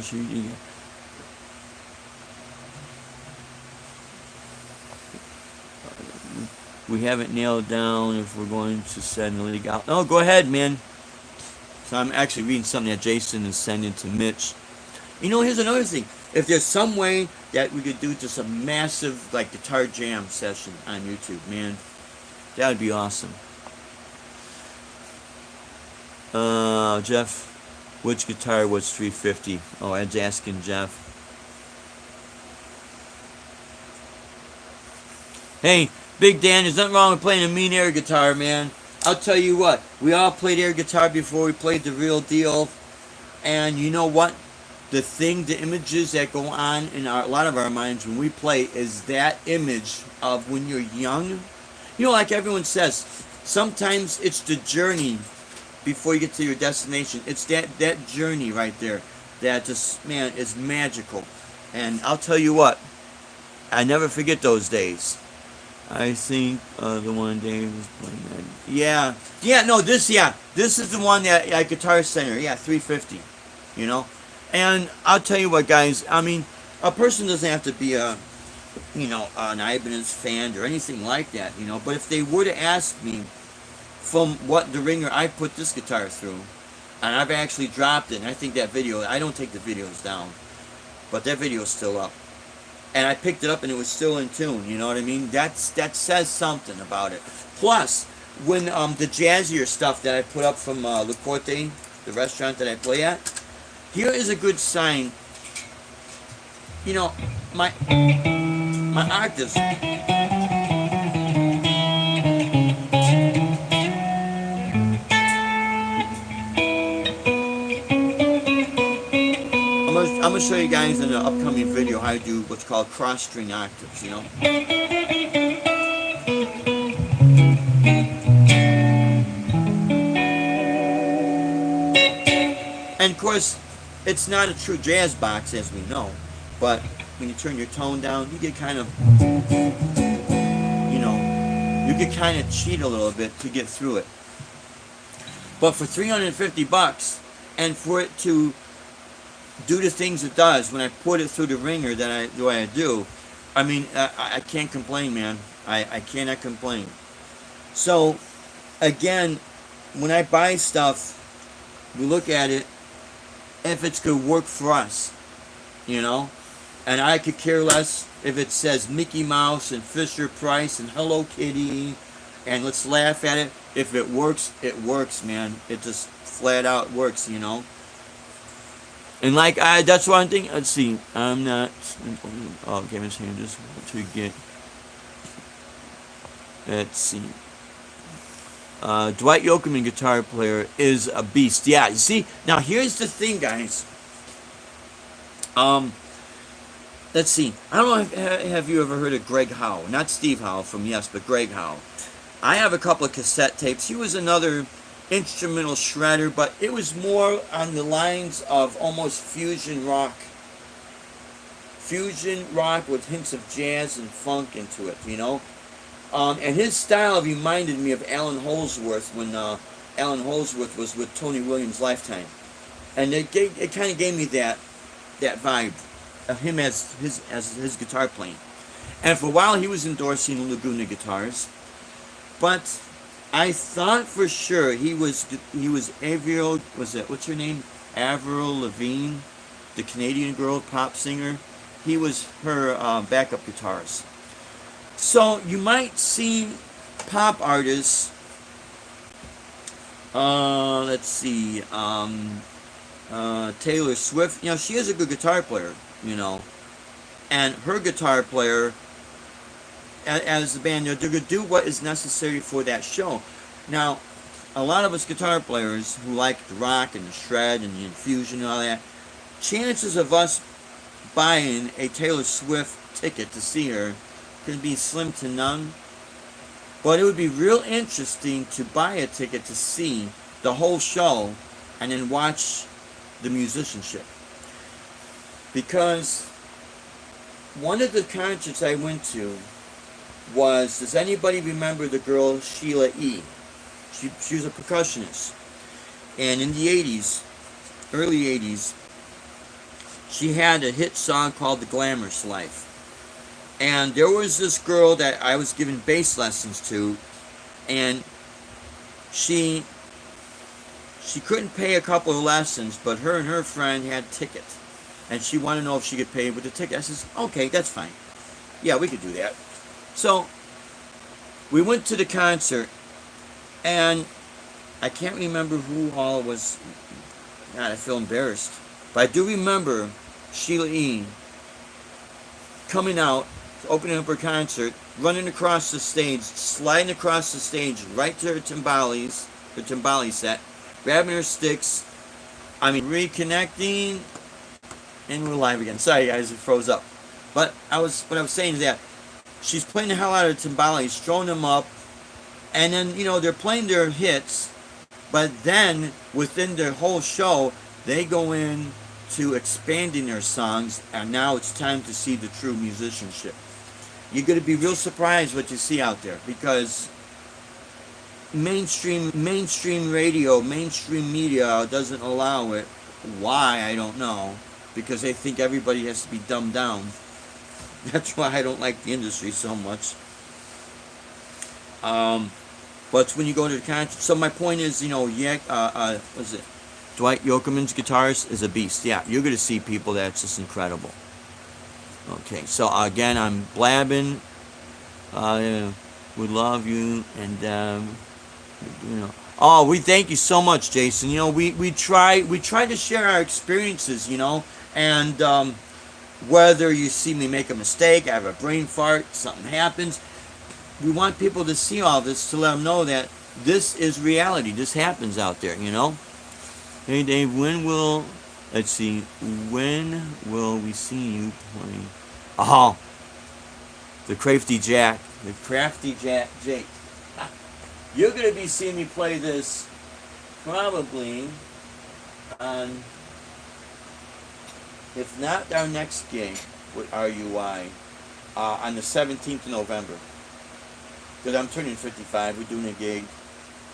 She, we haven't nailed down if we're going to send the league out. No, go ahead, man. So I'm actually reading something that Jason is sending to Mitch. You know, here's another thing. If there's some way that we could do just a massive, like, guitar jam session on YouTube, man, that would be awesome. Jeff, which guitar was 350? Oh, Ed's asking Jeff. Hey, Big Dan, there's nothing wrong with playing a mean air guitar, man. I'll tell you what, we all played air guitar before we played the real deal. And you know what? The images that go on in a lot of our minds when we play is that image of when you're young. You know, like everyone says, sometimes it's the journey before you get to your destination. It's that journey right there that just, man, is magical. And I'll tell you what, I never forget those days. I think the one Dave was playing that. This is the one that at Guitar Center. Yeah, 350. You know, and I'll tell you what, guys. I mean, a person doesn't have to be an Ibanez fan or anything like that. You know, but if they were to ask me from what the ringer I put this guitar through, and I've actually dropped it, and I think that video, I don't take the videos down, but that video is still up. And I picked it up and it was still in tune, you know what I mean? That says something about it. Plus, when the jazzier stuff that I put up from Le Corte, the restaurant that I play at, here is a good sign. You know, my octaves. I'm going to show you guys in the upcoming video how to do what's called cross-string octaves, you know. And of course, it's not a true jazz box as we know, but when you turn your tone down, you get kind of, you know, you can kind of cheat a little bit to get through it. But for $350, and for it to do the things it does when I put it through the ringer the way I do, I mean, I can't complain, man. I cannot complain. So, again, when I buy stuff, we look at it if it's going to work for us, you know? And I could care less if it says Mickey Mouse and Fisher Price and Hello Kitty, and let's laugh at it. If it works, man. It just flat out works, you know? And like, that's one thing, let's see, I'm not, oh, Kevin's saying just to get, let's see, Dwight Yoakam, guitar player, is a beast. Yeah, you see, now here's the thing, guys, let's see, I don't know, have you ever heard of Greg Howe? Not Steve Howe from Yes, but Greg Howe. I have a couple of cassette tapes. He was another instrumental shredder, but it was more on the lines of almost fusion rock with hints of jazz and funk into it, you know. And his style reminded me of Alan Holdsworth when Alan Holdsworth was with Tony Williams' Lifetime, and it kind of gave me that vibe of him as his guitar playing. And for a while he was endorsing Laguna guitars, but I thought for sure he was Avril, what's her name? Avril Lavigne, the Canadian girl, pop singer. He was her backup guitarist. So you might see pop artists, let's see, Taylor Swift, you know, she is a good guitar player, you know, and her guitar player, as the band, they're going to do what is necessary for that show. Now, a lot of us guitar players who like the rock and the shred and the infusion and all that, chances of us buying a Taylor Swift ticket to see her can be slim to none. But it would be real interesting to buy a ticket to see the whole show and then watch the musicianship. Because one of the concerts I went to was, does anybody remember the girl Sheila E? She was a percussionist. And in the 80s, early 80s, she had a hit song called The Glamorous Life. And there was this girl that I was giving bass lessons to, and she she couldn't pay a couple of lessons, but her and her friend had a ticket. And she wanted to know if she could pay with the ticket. I says, okay, that's fine. Yeah, we could do that. So we went to the concert, and I can't remember who all was. God, I feel embarrassed. But I do remember Sheila E. coming out, opening up her concert, running across the stage, sliding across the stage right to her timbali set, grabbing her sticks. I mean, reconnecting, and we're live again. Sorry, guys, it froze up. But what I was saying is that she's playing the hell out of timbales, throwing them up, and then they're playing their hits, but then within the whole show, they go in to expanding their songs, and now it's time to see the true musicianship. You're going to be real surprised what you see out there, because mainstream radio, mainstream media doesn't allow it. Why, I don't know, because they think everybody has to be dumbed down. That's why I don't like the industry so much. But it's when you go to the concert. So my point is, what is it? Dwight Yoakam's guitars is a beast. Yeah, you're going to see people that's just incredible. Okay, so again, I'm blabbing. We love you, and Oh, we thank you so much, Jason. We try to share our experiences. And whether you see me make a mistake, I have a brain fart, something happens, we want people to see all this to let them know that this is reality. This happens out there. Hey Dave, when will we see you play? Oh, the crafty Jake. You're going to be seeing me play this probably on, if not our next gig with RUI, on the 17th of November. Because I'm turning 55. We're doing a gig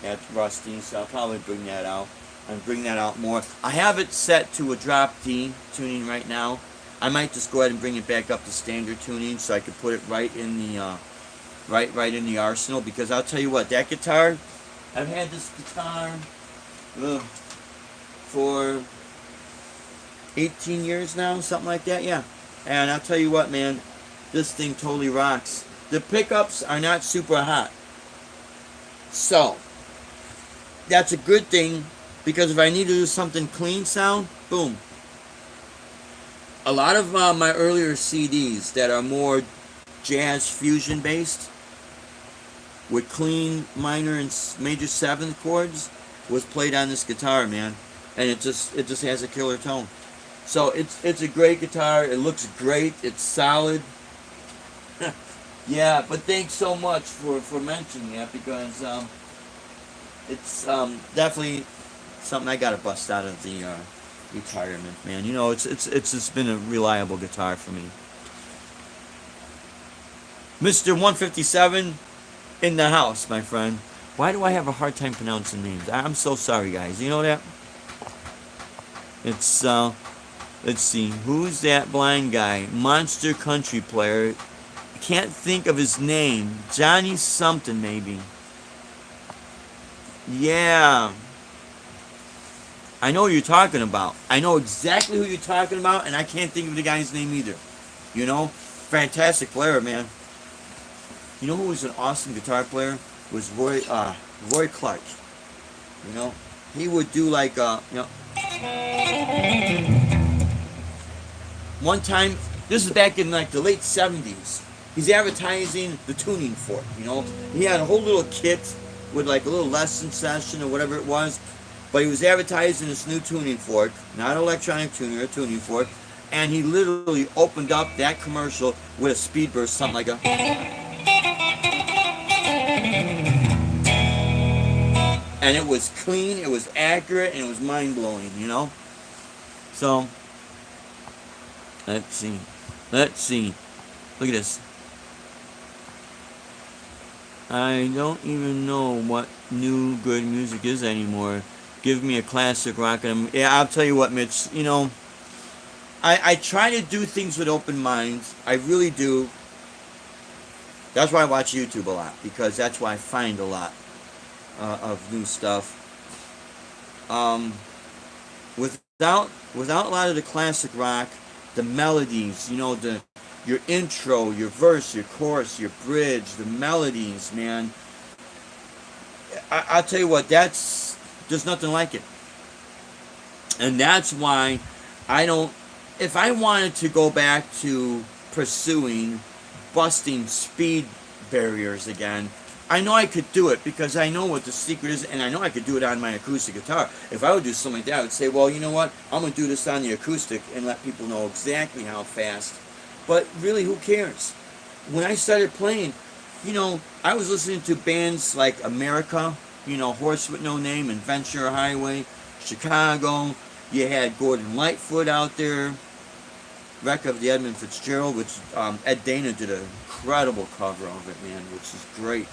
at Rusty, so I'll probably bring that out and bring that out more. I have it set to a drop D tuning right now. I might just go ahead and bring it back up to standard tuning so I can put it right in the right in the arsenal, because I'll tell you what, that guitar, I've had this guitar for 18 years now, something like that, yeah. And I'll tell you what, man, this thing totally rocks. The pickups are not super hot. So, that's a good thing, because if I need to do something clean sound, boom. A lot of my earlier CDs that are more jazz fusion based, with clean minor and major 7th chords, was played on this guitar, man, and it just has a killer tone. So it's a great guitar. It looks great. It's solid. Yeah, but thanks so much for mentioning that, because it's definitely something I gotta bust out of the retirement, man. It's just been a reliable guitar for me. Mr. 157 in the house, my friend. Why do I have a hard time pronouncing names? I'm so sorry, guys. You know that? It's let's see, who's that blind guy? Monster country player. I can't think of his name. Johnny something, maybe. Yeah. I know who you're talking about. I know exactly who you're talking about, and I can't think of the guy's name either. Fantastic player, man. You know who was an awesome guitar player? Was Roy Clark. He would do like one time, this is back in like the late 70s. He's advertising the tuning fork. He had a whole little kit with like a little lesson session or whatever it was. But he was advertising this new tuning fork, not an electronic tuner, a tuning fork, and he literally opened up that commercial with a speed burst, something like a. And it was clean, it was accurate, and it was mind-blowing, So, let's see. Look at this. I don't even know what new good music is anymore. Give me a classic rock. And yeah, I'll tell you what, Mitch. You know, I try to do things with open minds. I really do. That's why I watch YouTube a lot, because that's why I find a lot of new stuff. Um, without a lot of the classic rock, the melodies, you know, your intro, your verse, your chorus, your bridge, the melodies, man. I'll tell you what, there's nothing like it. And that's why I don't, if I wanted to go back to pursuing busting speed barriers again, I know I could do it, because I know what the secret is, and I know I could do it on my acoustic guitar. If I would do something like that, I would say, well, you know what, I'm going to do this on the acoustic and let people know exactly how fast. But really, who cares? When I started playing, you know, I was listening to bands like America, you know, Horse with No Name and Ventura Highway, Chicago. You had Gordon Lightfoot out there, Wreck of the Edmund Fitzgerald, which Ed Dana did an incredible cover of it, man, which is great.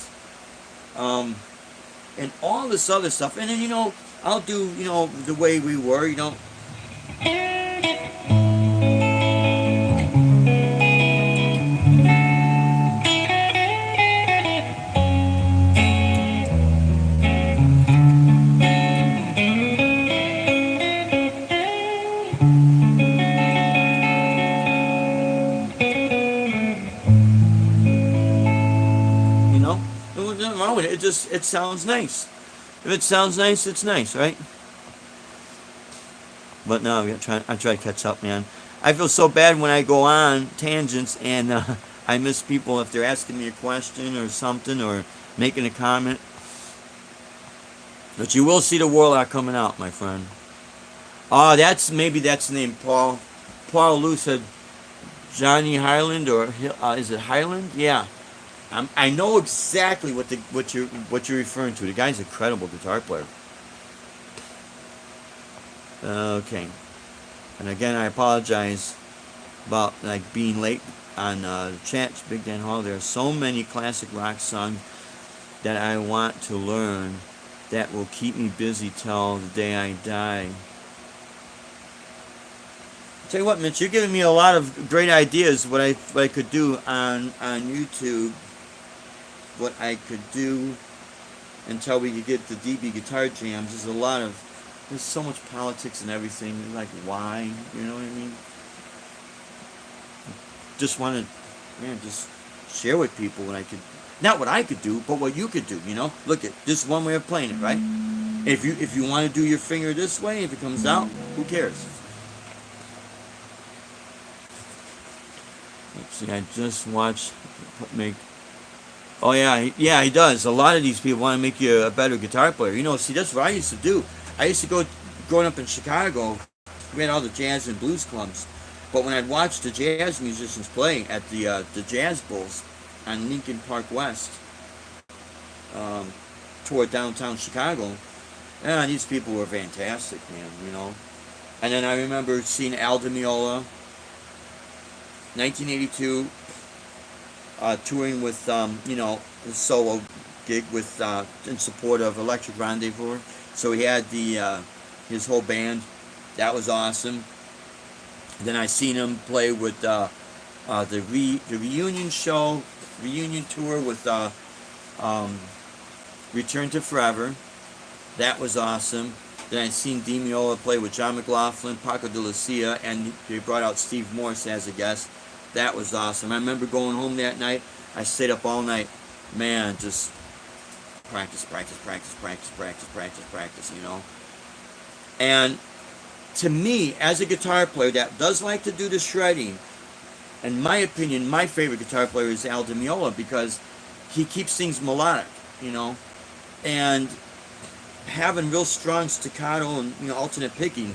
And all this other stuff. And then, you know, I'll do, you know, The Way We Were, you know. It sounds nice. If it sounds nice, it's nice, right? But no, I try to catch up, man. I feel so bad when I go on tangents and I miss people if they're asking me a question or something or making a comment. But you will see the Warlock coming out, my friend. Oh, maybe that's the name, Paul. Paul Lou said Johnny Highland, or is it Highland? Yeah. I know exactly what you're referring to. The guy's a credible guitar player. Okay, and again, I apologize about like being late on the chat. Big Dan Hall. There are so many classic rock songs that I want to learn that will keep me busy till the day I die. Tell you what, Mitch, you're giving me a lot of great ideas. What I could do on YouTube. What I could do until we could get the DB guitar jams. There's so much politics and everything. Like, why? You know what I mean? Just want to, man, just share with people what I could, not what I could do, but what you could do. You know, look at this one way of playing it, right? If you want to do your finger this way, if it comes out, who cares? Let's see. I just watched make. Oh yeah, he does. A lot of these people want to make you a better guitar player. You know, see, that's what I used to do. I used to go, growing up in Chicago, we had all the jazz and blues clubs. But when I'd watch the jazz musicians play at the Jazz Bowls on Lincoln Park West, toward downtown Chicago, these people were fantastic, man, you know. And then I remember seeing Al Di Meola, 1982, touring with, you know, his solo gig with in support of Electric Rendezvous. So he had his whole band. That was awesome. And then I seen him play with the reunion tour with Return to Forever. That was awesome. Then I seen Di Meola play with John McLaughlin, Paco de Lucia, and they brought out Steve Morse as a guest. That was awesome. I remember going home that night. I stayed up all night. Man, just practice, you know. And to me, as a guitar player that does like to do the shredding, in my opinion, my favorite guitar player is Al Di Meola, because he keeps things melodic, you know. And having real strong staccato and, you know, alternate picking.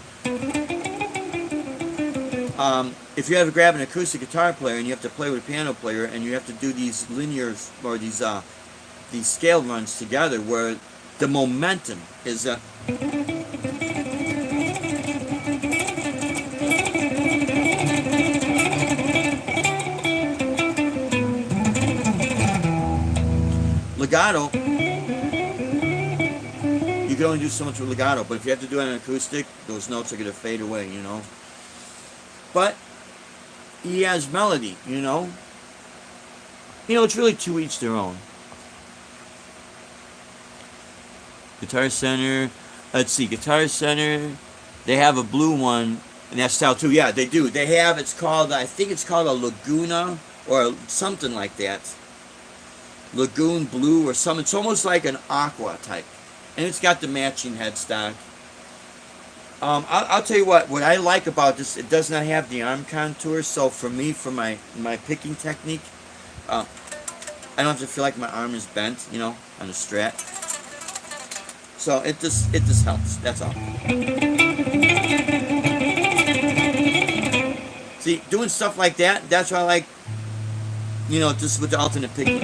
If you ever grab an acoustic guitar player and you have to play with a piano player and you have to do these linear or these scale runs together where the momentum is legato, you can only do so much with legato. But if you have to do it on an acoustic, those notes are going to fade away, But he has melody, it's really to each their own. Guitar Center, let's see, Guitar Center, they have a blue one, and that style too. Yeah, they do. They have, I think it's called a Laguna, or something like that. Lagoon Blue or something. It's almost like an aqua type. And it's got the matching headstock. I'll tell you what I like about this, it does not have the arm contour, so for me, for my picking technique, I don't have to feel like my arm is bent, on the Strat. So it just helps, that's all. See, doing stuff like that, that's why I like, just with the alternate picking.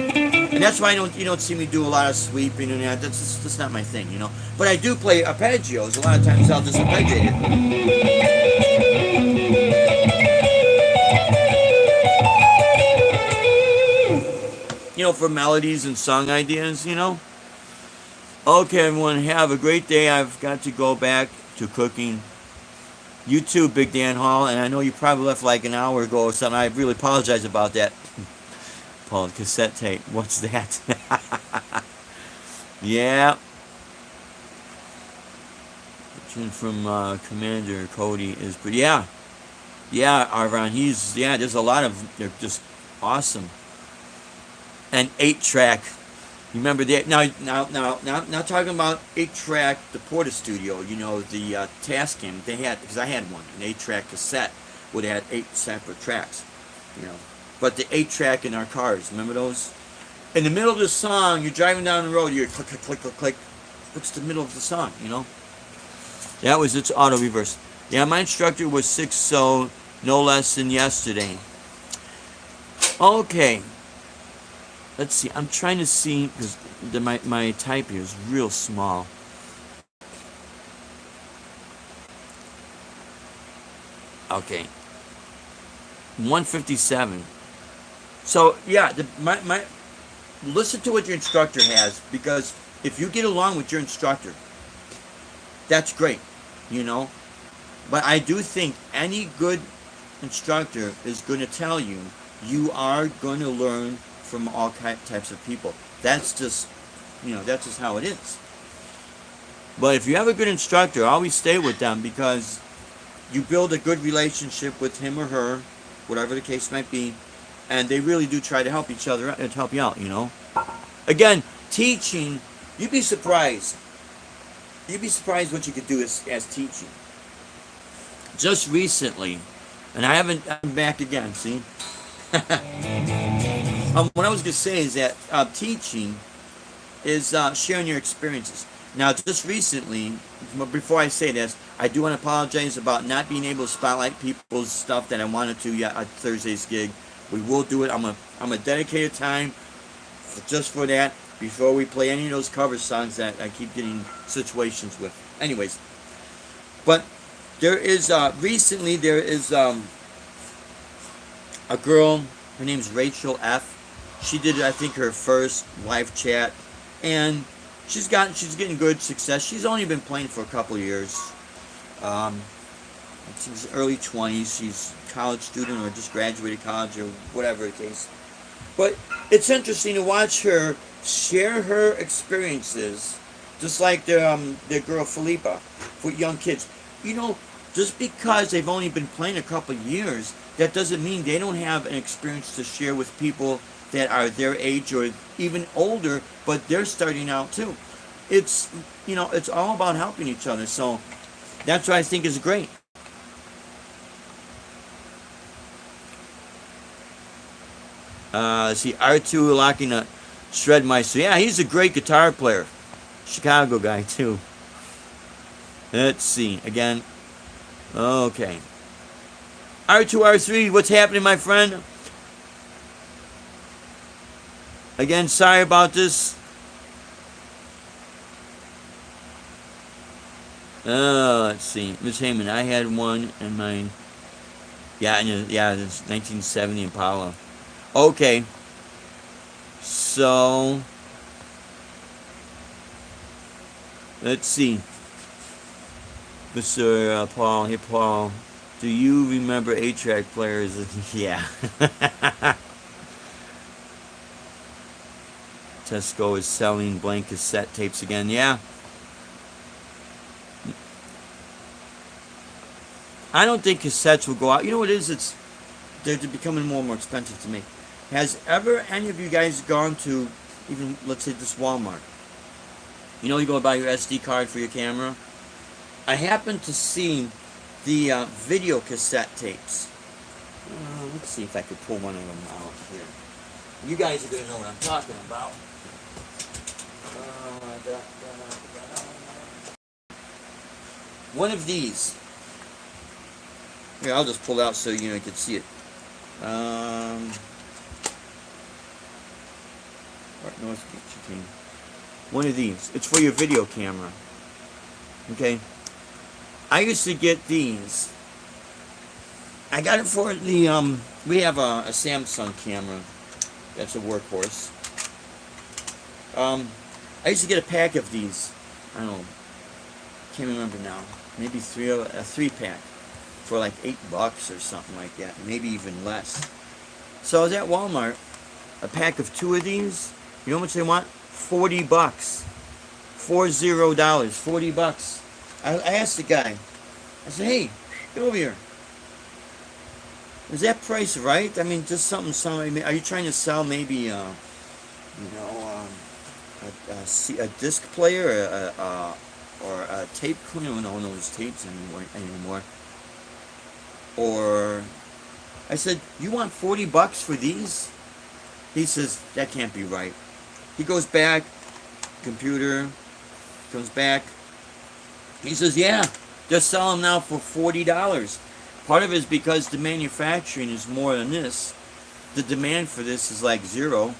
And that's why you don't see me do a lot of sweeping and that. That's not my thing, But I do play arpeggios. A lot of times I'll just arpeggiate it. For melodies and song ideas, Okay, everyone, have a great day. I've got to go back to cooking. You too, Big Dan Hall. And I know you probably left like an hour ago or something. I really apologize about that. Paul, cassette tape. What's that? Yeah. From Commander Cody is pretty. Yeah, Arvon. There's a lot of. They're just awesome. And 8-track. You remember that? Now talking about 8-track, the Porta Studio. The Tascam. They had, because I had one, an 8-track cassette would have had 8 separate tracks. But the 8-track in our cars, remember those? In the middle of the song, you're driving down the road, you're click, click, click, click, click. What's the middle of the song, That was its auto reverse. Yeah, my instructor was 6, so no less than yesterday. Okay. Let's see. I'm trying to see, because my type here is real small. Okay. 157. So yeah, listen to what your instructor has, because if you get along with your instructor, that's great, But I do think any good instructor is going to tell you are going to learn from all types of people. That's just how it is. But if you have a good instructor, always stay with them, because you build a good relationship with him or her, whatever the case might be. And they really do try to help each other and help you out, Again, teaching, you'd be surprised. You'd be surprised what you could do as teaching. Just recently, and I'm back again, see? What I was going to say is that teaching is sharing your experiences. Now, just recently, before I say this, I do want to apologize about not being able to spotlight people's stuff that I wanted to yet at Thursday's gig. We will do it. I'm a dedicated time just for that, before we play any of those cover songs that I keep getting situations with. Anyways, but there is recently there is a girl. Her name's Rachel F. She did, I think, her first live chat, and she's getting good success. She's only been playing for a couple of years. She's early 20s. She's a college student or just graduated college or whatever the case. But it's interesting to watch her share her experiences, just like their girl Felipa, with young kids. Just because they've only been playing a couple of years, that doesn't mean they don't have an experience to share with people that are their age or even older, but they're starting out too. It's all about helping each other. So that's what I think is great. See, R2 locking a Shredmeister. Yeah, he's a great guitar player. Chicago guy too. Let's see again. Okay. R2, R3, what's happening, my friend? Again, sorry about this. Let's see. Miss Heyman, I had one in mine. Yeah, it's 1970 Impala. Okay. So, Let's see. Mr. Paul, hey Paul, do you remember 8-track players? Yeah. Tesco is selling blank cassette tapes again. Yeah. I don't think cassettes will go out. You know what it is? They're becoming more and more expensive to make. Has ever any of you guys gone to even, let's say, this Walmart? You know, you go buy your SD card for your camera. I happened to see the video cassette tapes. Let's see if I could pull one of them out here. You guys are going to know what I'm talking about. One of these. Here, I'll just pull it out so you can see it. North Beach. One of these. It's for your video camera. Okay. I used to get these. I got it for the we have a Samsung camera. That's a workhorse. I used to get a pack of these. I don't know. Can't remember now. Maybe a 3-pack for like $8 or something like that. Maybe even less. So I was at Walmart. A pack of 2 of these. You know how much they want? $40. $40. I asked the guy. I said, "Hey, get over here. Is that price right? I mean, just something. Are you trying to sell maybe, a disc player, or a tape cleaner? I don't know those tapes anymore. Or I said, you want $40 for these?" He says, "That can't be right." He goes back, computer, comes back. He says, "Yeah, they're selling now for $40. Part of it is because the manufacturing is more than this. The demand for this is like zero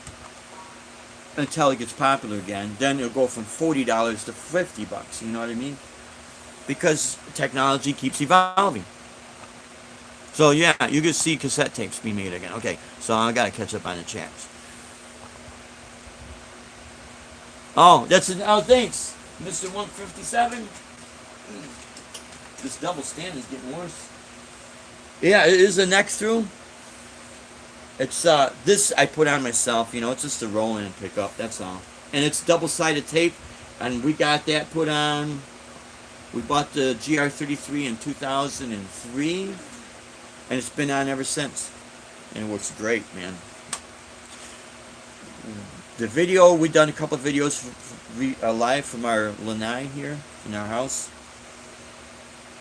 until it gets popular again. Then it'll go from $40 to $50. You know what I mean? Because technology keeps evolving. So yeah, you can see cassette tapes being made again. Okay, so I gotta catch up on the chats. Oh, thanks, Mr. 157. This double stand is getting worse. Yeah, it is a neck through. It's this I put on myself. It's just a roll in and pick up. That's all. And it's double-sided tape, and we got that put on. We bought the GR33 in 2003, and it's been on ever since. And it works great, man. The video, we've done a couple of videos live from our lanai here in our house.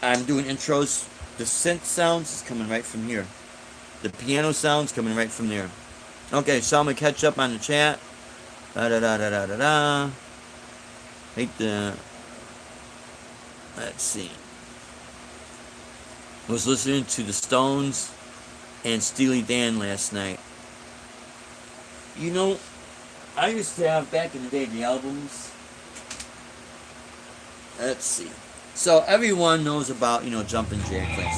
I'm doing intros. The synth sounds is coming right from here. The piano sounds coming right from there. Okay, so I'm going to catch up on the chat. Let's see. I was listening to the Stones and Steely Dan last night. I used to have, back in the day, the albums. Let's see. So everyone knows about, Jumpin' Jack Flash.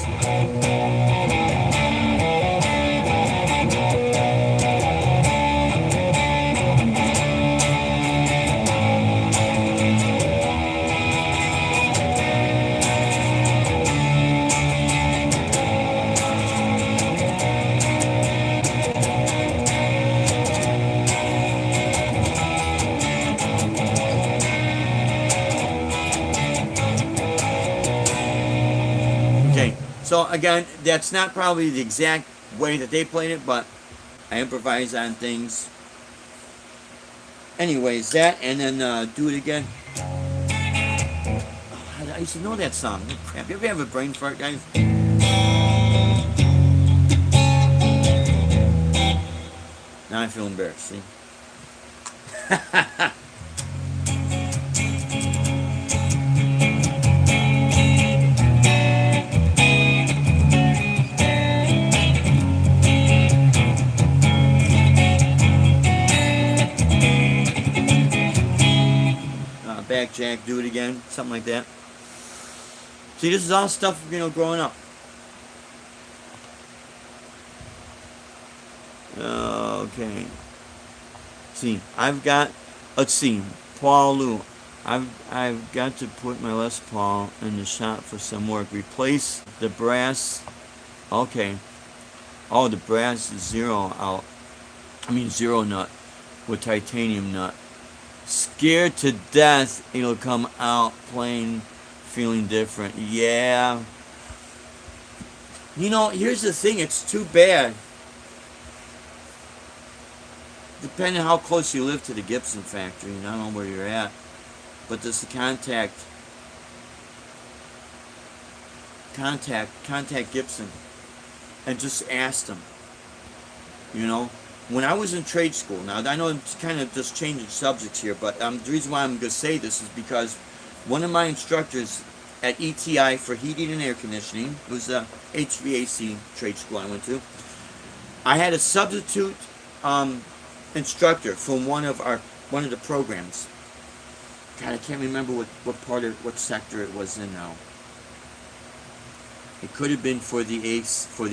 So again, that's not probably the exact way that they played it, but I improvise on things. Anyways, that, and then do it again. Oh, I used to know that song. Crap, you ever have a brain fart, guys? Now I feel embarrassed, see? Back jack, do it again, something like that. See, this is all stuff, growing up. Okay. See, I've got, let's see, Paul Lou. I've got to put my Les Paul in the shop for some work. Replace the brass. Okay. Oh, the brass zero out. I mean zero nut with titanium nut. Scared to death it'll come out plain feeling different. Yeah. You know, here's the thing, it's too bad. Depending on how close you live to the Gibson factory, and I don't know where you're at, but just to contact Gibson and just ask them. You know, when I was in trade school, now I know I'm kind of just changing subjects here, but the reason why I'm going to say this is because one of my instructors at ETI for heating and air conditioning, it was a HVAC trade school I went to. I had a substitute instructor from one of the programs. God, I can't remember what sector it was in now. It could have been for the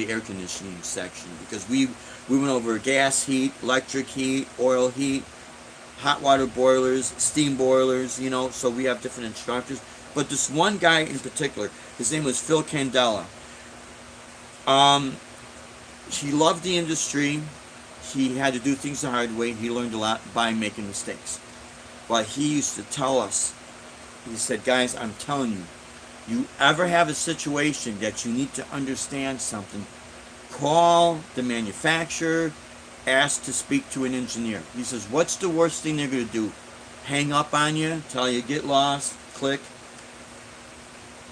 air conditioning section, because we went over gas heat, electric heat, oil heat, hot water boilers, steam boilers, you know, so we have different instructors. But this one guy in particular, his name was Phil Candela. He loved the industry. He had to do things the hard way. He learned a lot by making mistakes. But he used to tell us, he said, guys, I'm telling you, you ever have a situation that you need to understand something, call the manufacturer, ask to speak to an engineer. He says, what's the worst thing they're going to do? Hang up on you, tell you get lost, click.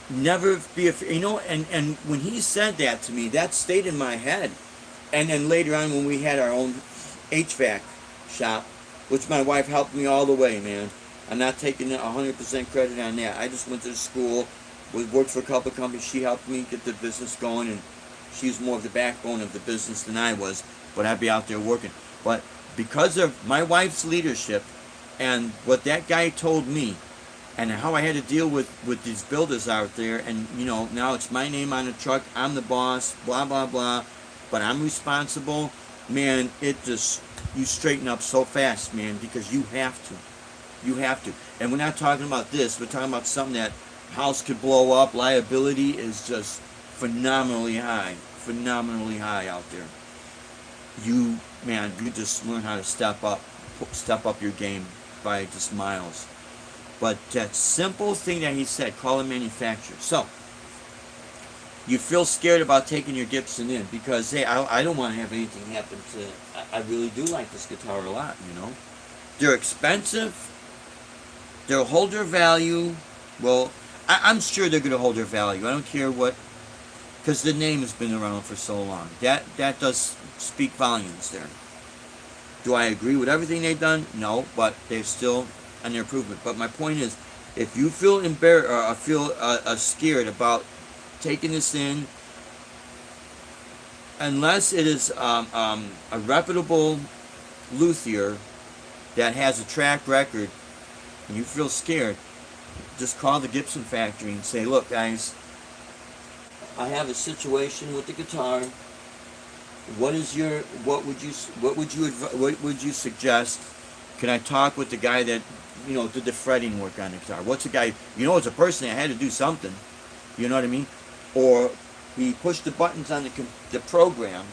Never be afraid, you know, and when he said that to me, that stayed in my head. And then later on when we had our own HVAC shop, which my wife helped me all the way, man. I'm not taking 100% credit on that. I just went to school, worked for a couple of companies. She helped me get the business going, and she was more of the backbone of the business than I was, but I'd be out there working. But because of my wife's leadership and what that guy told me, and how I had to deal with these builders out there, and you know, now it's my name on the truck, I'm the boss, blah blah blah, but I'm responsible, man, it just, you straighten up so fast, man, because you have to. And we're not talking about this, we're talking about something that house could blow up, liability is just phenomenally high out there. You just learn how to step up your game by just miles. But that simple thing that he said, call a manufacturer. So, you feel scared about taking your Gibson in because, hey, I don't want to have anything happen to, I really do like this guitar a lot, you know. They're expensive. They'll hold their value. Well, I'm sure they're going to hold their value. I don't care what, because the name has been around for so long. That does speak volumes there. Do I agree with everything they've done? No, but they're still an improvement. But my point is, if you feel embarrassed or feel scared about taking this in, unless it is a reputable luthier that has a track record, and you feel scared, just call the Gibson factory and say, look guys, I have a situation with the guitar. What would you suggest? Can I talk with the guy that, you know, did the fretting work on the guitar? What's the guy, you know, as a person that had to do something, you know what I mean? Or he pushed the buttons on the program.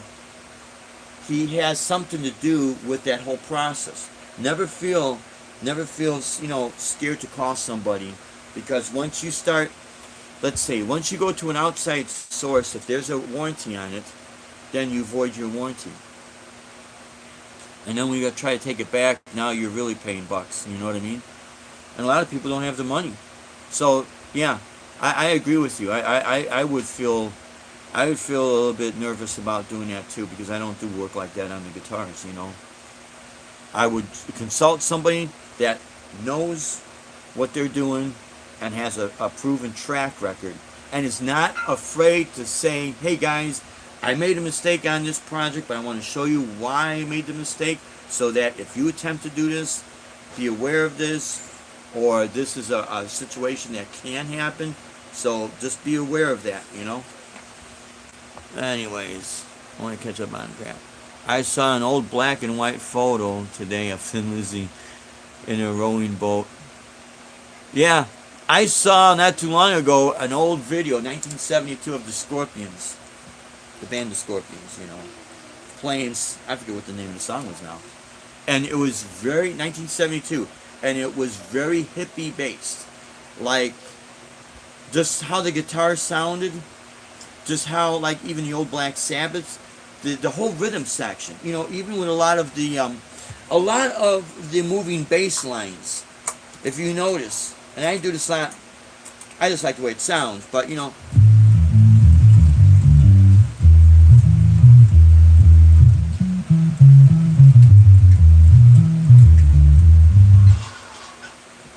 He has something to do with that whole process. Never feel, you know, scared to call somebody, because once you start, let's say, once you go to an outside source, if there's a warranty on it, then you void your warranty. And then when you try to take it back, now you're really paying bucks, you know what I mean? And a lot of people don't have the money. So, yeah, I agree with you. I would feel a little bit nervous about doing that too, because I don't do work like that on the guitars, you know. I would consult somebody that knows what they're doing and has a proven track record and is not afraid to say, hey guys, I made a mistake on this project, but I want to show you why I made the mistake, so that if you attempt to do this, be aware of this, or this is a situation that can happen, so just be aware of that, you know. Anyways, I want to catch up on crap. I saw an old black and white photo today of Thin Lizzy in a rowing boat. Yeah, I saw not too long ago an old video, 1972, of the Scorpions, the band the Scorpions, you know, playing, I forget what the name of the song was now. And it was very, 1972, and it was very hippie based. Like, just how the guitar sounded, just how, like, even the old Black Sabbath, the whole rhythm section, you know, even with a lot of the moving bass lines, if you notice, and I do this a lot, I just like the way it sounds, but, you know,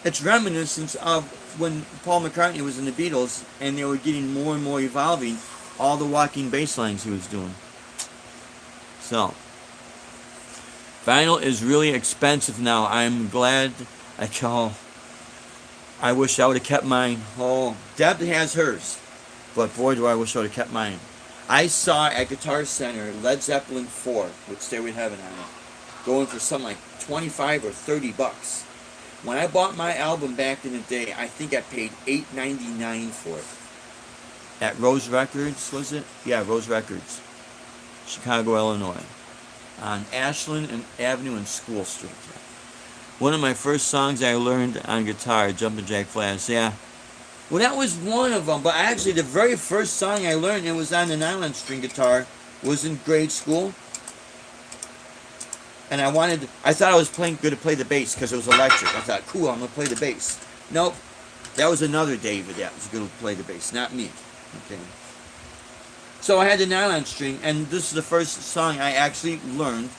it's reminiscent of when Paul McCartney was in the Beatles and they were getting more and more evolving, all the walking bass lines he was doing. So, vinyl is really expensive now. I'm glad I call. I wish I would have kept mine. Oh, Deb has hers, but boy, do I wish I would have kept mine. I saw at Guitar Center Led Zeppelin 4 with Stairway to Heaven on it, going for something like 25 or 30 bucks. When I bought my album back in the day, I think I paid $8.99 for it. At Rose Records, was it? Yeah, Rose Records, Chicago, Illinois, on Ashland and Avenue and School Street. One of my first songs I learned on guitar, Jumpin' Jack Flash. Yeah. Well, that was one of them, but actually the very first song I learned, it was on the nylon string guitar, was in grade school. And I thought I was going to play the bass because it was electric. I thought, cool, I'm going to play the bass. Nope, that was another David that was going to play the bass, not me. Okay. So I had the nylon string, and this is the first song I actually learned.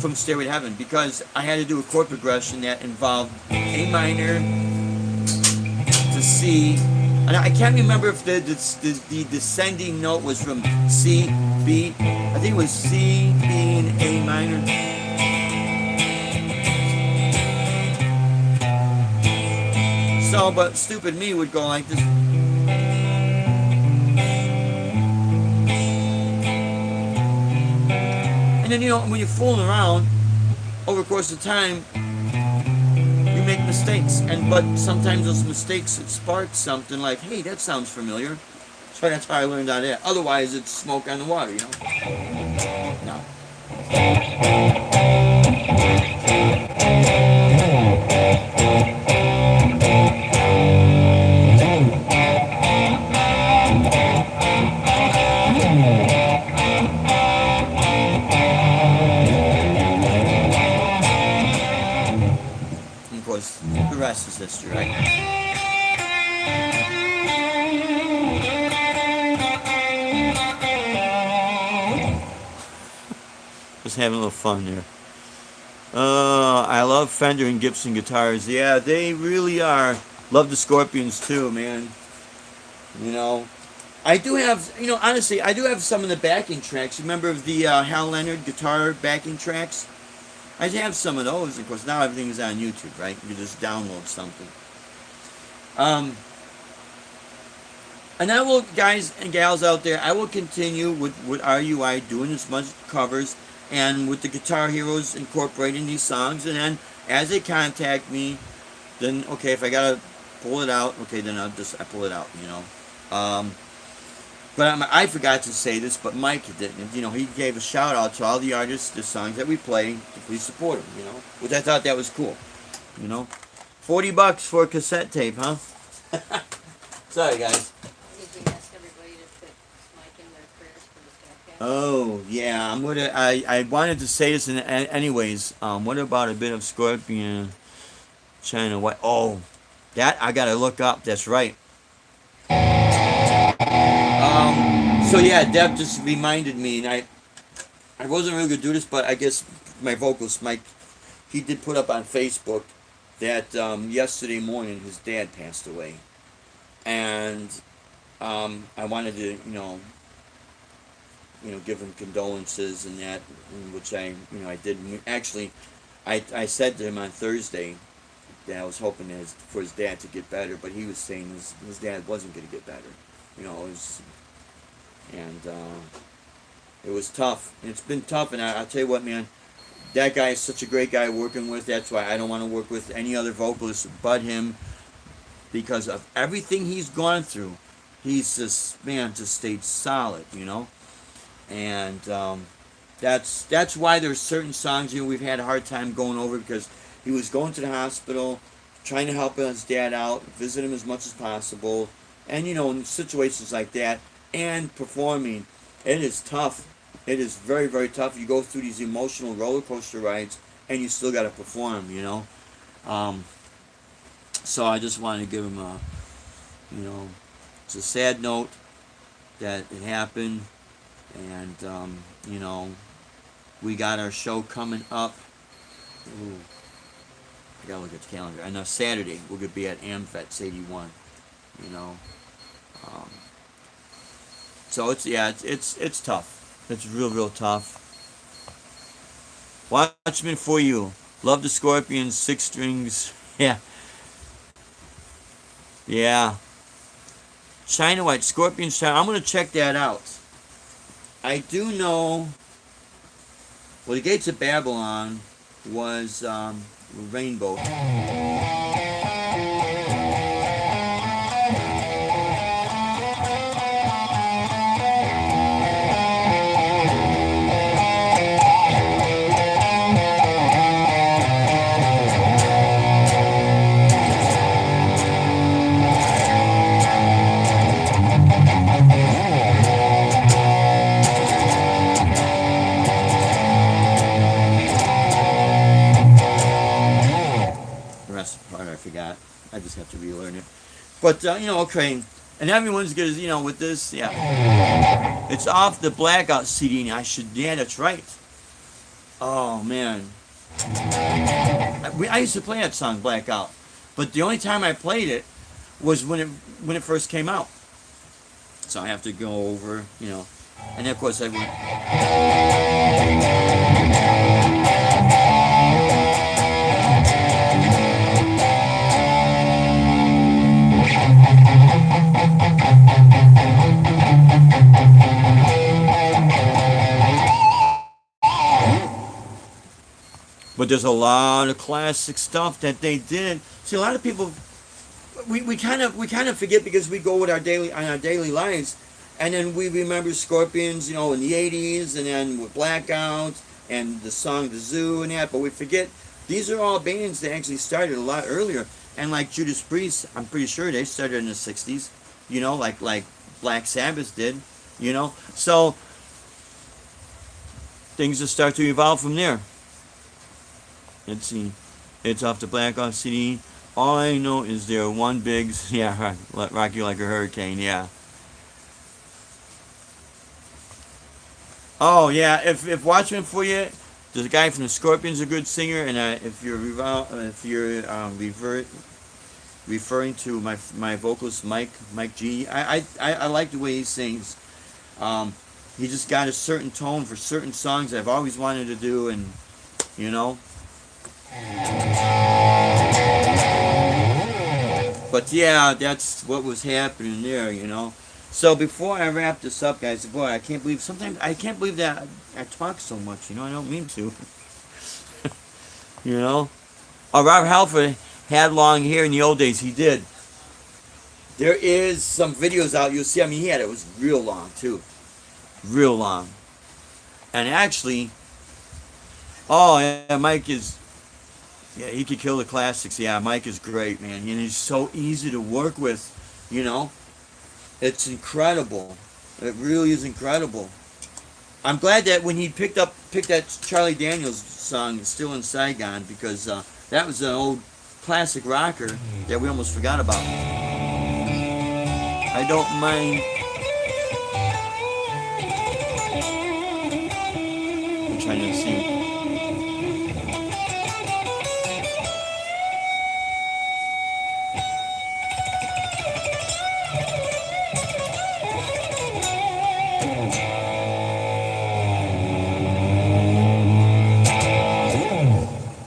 From Stairway to Heaven, because I had to do a chord progression that involved A minor to C. And I can't remember if the descending note was from C, B. I think it was C, B, and A minor. So, but stupid me would go like this. And then, you know, when you're fooling around, over the course of time, you make mistakes. But sometimes those mistakes, it sparks something like, hey, that sounds familiar. So that's how I learned on that. Otherwise, it's smoke on the water, you know? No. Of course, the rest is history, right? Just having a little fun there. I love Fender and Gibson guitars. Yeah, they really are. Love the Scorpions too, man. You know, I do have, you know, honestly, I do have some of the backing tracks. Remember the Hal Leonard guitar backing tracks? I have some of those. Of course, now everything is on YouTube, right? You just download something. And I will, guys and gals out there, I will continue with RUI doing as much covers and with the Guitar Heroes incorporating these songs. And then as they contact me, then, okay, if I got to pull it out, okay, then I pull it out, you know. But I forgot to say this, but Mike didn't. You know, he gave a shout out to all the artists, the songs that we play, to please support them, you know. Which I thought that was cool, you know. $40 for a cassette tape, huh? Sorry, guys. Did we ask everybody to put Mike in their prayers for his back? Oh yeah, I wanted to say this anyways. What about a bit of Scorpion, China White? Oh, that I gotta look up. That's right. So yeah, Deb just reminded me, and I wasn't really gonna do this, but I guess my vocalist Mike, he did put up on Facebook that yesterday morning his dad passed away, and I wanted to give him condolences and that, which I did. Actually, I said to him on Thursday that I was hoping for his dad to get better, but he was saying his dad wasn't going to get better. You know, it was, and It was tough. It's been tough, and I'll tell you what, man. That guy is such a great guy working with. That's why I don't want to work with any other vocalist but him, because of everything he's gone through. He's just, man, just stayed solid, you know. And that's why there's certain songs, you know, we've had a hard time going over, because he was going to the hospital, trying to help his dad out, visit him as much as possible, and you know, in situations like that, and performing, it is tough. It is very, very tough. You go through these emotional roller coaster rides, and you still got to perform, you know. So I just wanted to give him a, you know, it's a sad note that it happened, and you know, we got our show coming up. Ooh, I gotta look at the calendar. I know Saturday we're gonna be at AmFest 81. You know, so it's tough. It's real tough. Watchman for you. Love the Scorpions, 6 strings. Yeah. Yeah. China White, Scorpions China. I'm gonna check that out. I do know. Well, the Gates of Babylon was Rainbow. The rest of the part I forgot. I just have to relearn it. But you know, okay, and everyone's gonna, you know, with this, yeah, it's off the Blackout CD. And yeah, that's right. Oh man, I used to play that song Blackout, but the only time I played it was when it first came out. So I have to go over, you know, and of course I went. But there's a lot of classic stuff that they did. See, a lot of people, we kind of forget, because we go with our daily lives, and then we remember Scorpions, you know, in the '80s, and then with Blackout and the song The Zoo and that. But we forget these are all bands that actually started a lot earlier. And like Judas Priest, I'm pretty sure they started in the '60s. You know, like Black Sabbath did. You know, so things just start to evolve from there. Let's see. It's off the Blackout CD. All I know is they're one big, yeah, rock you like a hurricane, yeah. Oh yeah, if Watchman for you, there's a guy from the Scorpions, a good singer, and if you're referring to my vocalist Mike G, I like the way he sings. He just got a certain tone for certain songs I've always wanted to do, and you know. But yeah, that's what was happening there, you know. So before I wrap this up, guys, boy, I can't believe that I talk so much, you know. I don't mean to. You know. Oh, Robert Halford had long hair in the old days. He did. There is some videos out. You'll see. I mean, it was real long too, real long. And actually, oh yeah, Mike is. Yeah, he could kill the classics. Yeah, Mike is great, man. And he's so easy to work with, you know. It's incredible. It really is incredible. I'm glad that when he picked that Charlie Daniels song, Still in Saigon, because that was an old classic rocker that we almost forgot about. I don't mind. I'm trying to see.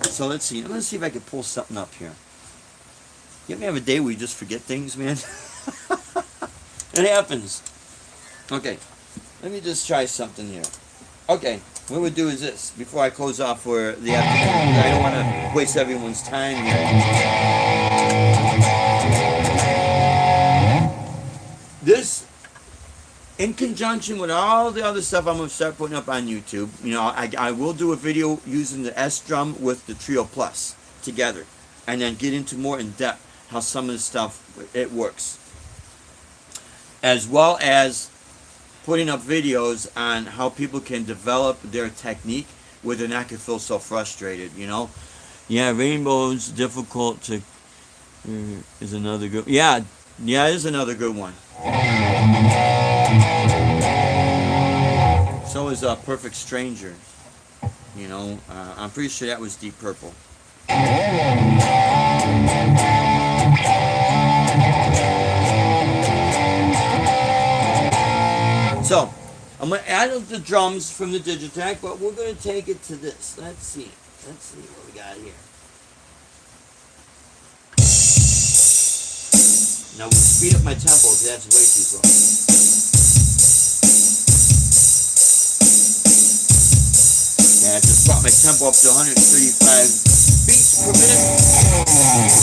So let's see. Let's see if I can pull something up here. You ever have a day where you just forget things, man? It happens. Okay. Let me just try something here. Okay, what we'll do is this. Before I close off for the afternoon, I don't want to waste everyone's time here. This, in conjunction with all the other stuff I'm going to start putting up on YouTube, I will do a video using the S drum with the Trio Plus together, and then get into more in depth how some of the stuff, it works. As well as putting up videos on how people can develop their technique where they're not going to feel so frustrated, Yeah, rainbows difficult to is another good. Yeah, it is another good one. So is Perfect Stranger. I'm pretty sure that was Deep Purple. So, I'm going to add the drums from the Digitech, but we're going to take it to this. Let's see what we got here. Now, we'll speed up my tempo because that's way too slow. Yeah, I just brought my tempo up to 135 beats per minute.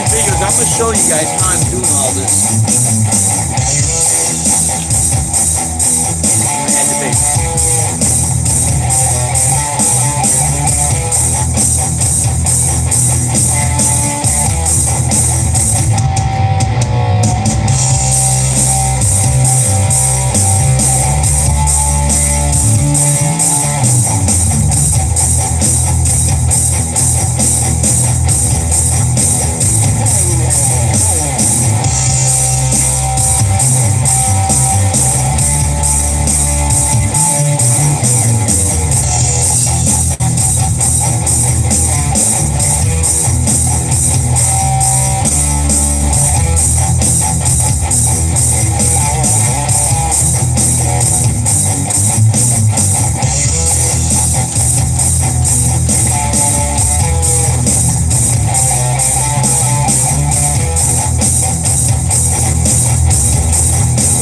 Videos, I'm going to show you guys how I'm doing all this. And the bass.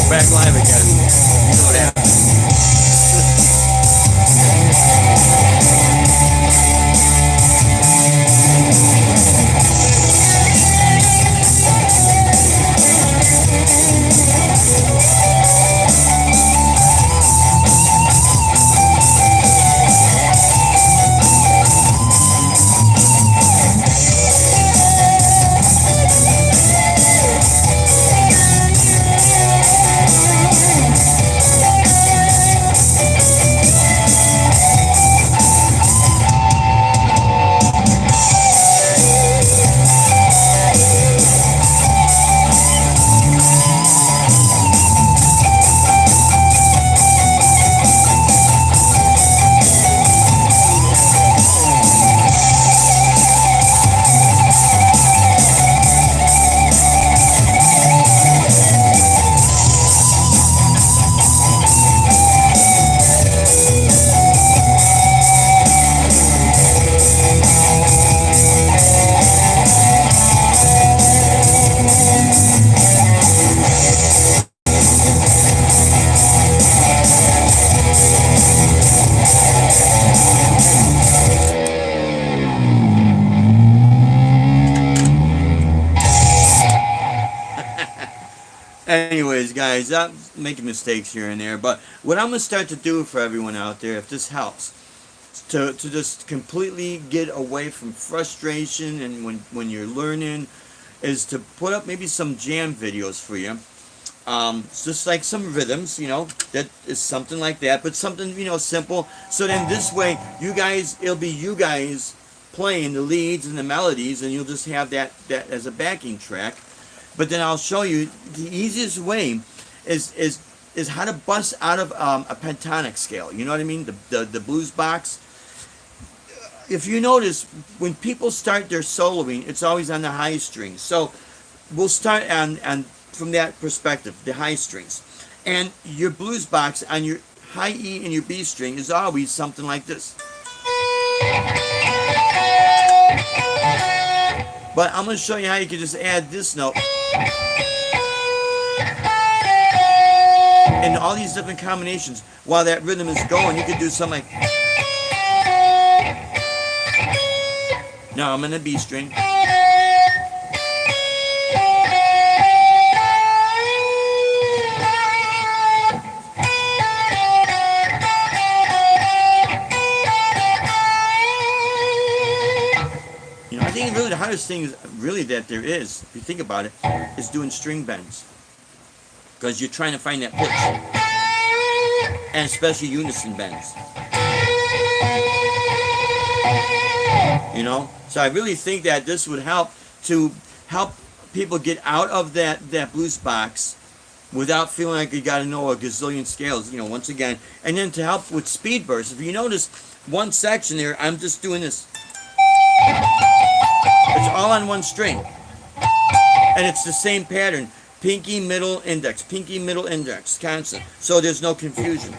Back live again. You know what happened. Anyways, guys, I'm making mistakes here and there, but what I'm gonna start to do for everyone out there, if this helps, to just completely get away from frustration and when you're learning, is to put up maybe some jam videos for you. It's just like some rhythms, that is something like that, but something, simple. So then this way, it'll be you guys playing the leads and the melodies, and you'll just have that as a backing track. But then I'll show you the easiest way is how to bust out of a pentatonic scale. You know what I mean? The blues box. If you notice, when people start their soloing, it's always on the high strings. So we'll start on from that perspective, the high strings. And your blues box on your high E and your B string is always something like this. But I'm going to show you how you can just add this note and all these different combinations. While that rhythm is going, you could do something like. Now I'm in a B string. I think really the hardest thing is really that there is, if you think about it, is doing string bends. Because you're trying to find that pitch. And especially unison bends. So I really think that this would help to help people get out of that blues box without feeling like you got to know a gazillion scales, once again. And then to help with speed bursts, if you notice one section there, I'm just doing this. It's all on one string. And it's the same pattern. Pinky, middle, index. Pinky, middle, index. Constant. So there's no confusion.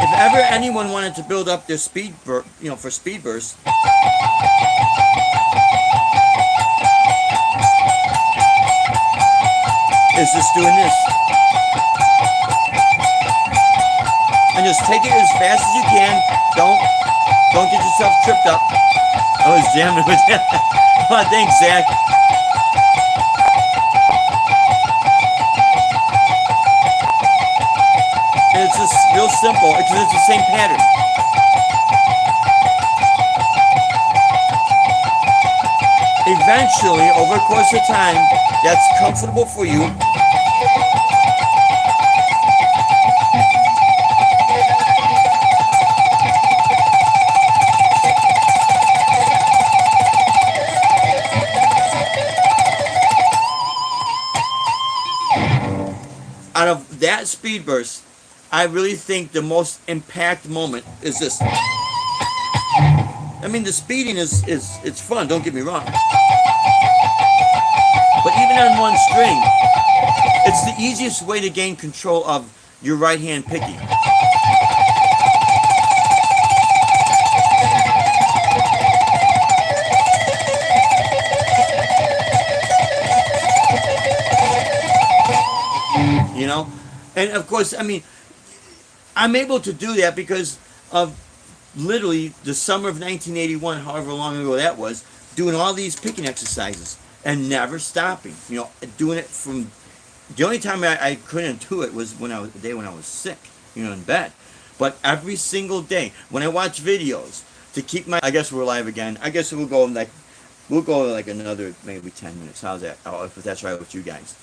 If ever anyone wanted to build up their speed, for speed bursts, is just doing this. And just take it as fast as you can. Don't get yourself tripped up. I was jamming with that. Oh, thanks, Zach. And it's just real simple because it's the same pattern. Eventually, over the course of time, that's comfortable for you. Out of that speed burst, I really think the most impact moment is this. I mean, the speeding is it's fun, don't get me wrong. But even on one string, it's the easiest way to gain control of your right hand picking. And of course, I mean, I'm able to do that because of literally the summer of 1981, however long ago that was, doing all these picking exercises and never stopping. Doing it from the only time I couldn't do it was the day when I was sick, in bed. But every single day when I watch videos to keep I guess we're live again. I guess we'll go like another maybe 10 minutes. How's that? Oh, if that's right with you guys.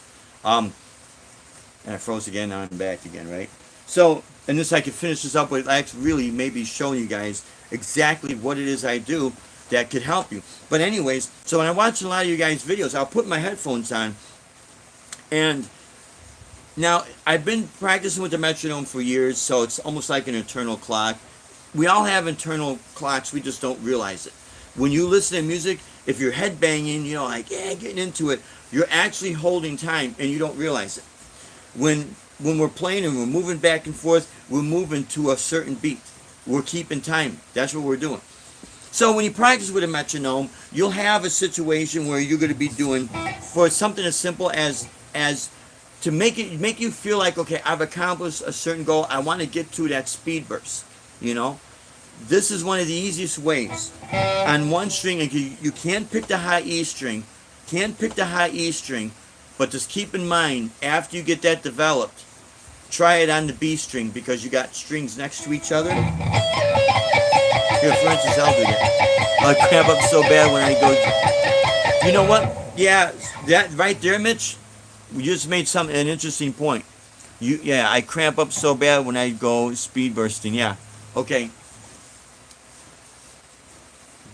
And I froze again, now I'm back again, right? So, and this I can finish this up with actually really maybe showing you guys exactly what it is I do that could help you. But anyways, so when I watch a lot of you guys' videos, I'll put my headphones on. And now, I've been practicing with the metronome for years, so it's almost like an internal clock. We all have internal clocks, we just don't realize it. When you listen to music, if you're headbanging, getting into it, you're actually holding time and you don't realize it. When we're playing and we're moving back and forth, we're moving to a certain beat. We're keeping time. That's what we're doing. So when you practice with a metronome, you'll have a situation where you're going to be doing for something as simple as to make you feel like, okay, I've accomplished a certain goal. I want to get to that speed burst, This is one of the easiest ways. On one string, and you can't pick the high E string, but just keep in mind, after you get that developed, try it on the B string because you got strings next to each other. Here, for instance, I'll do that. I cramp up so bad when I go. You know what? Yeah, that right there, Mitch. We just made an interesting point. Yeah, I cramp up so bad when I go speed bursting. Yeah, okay.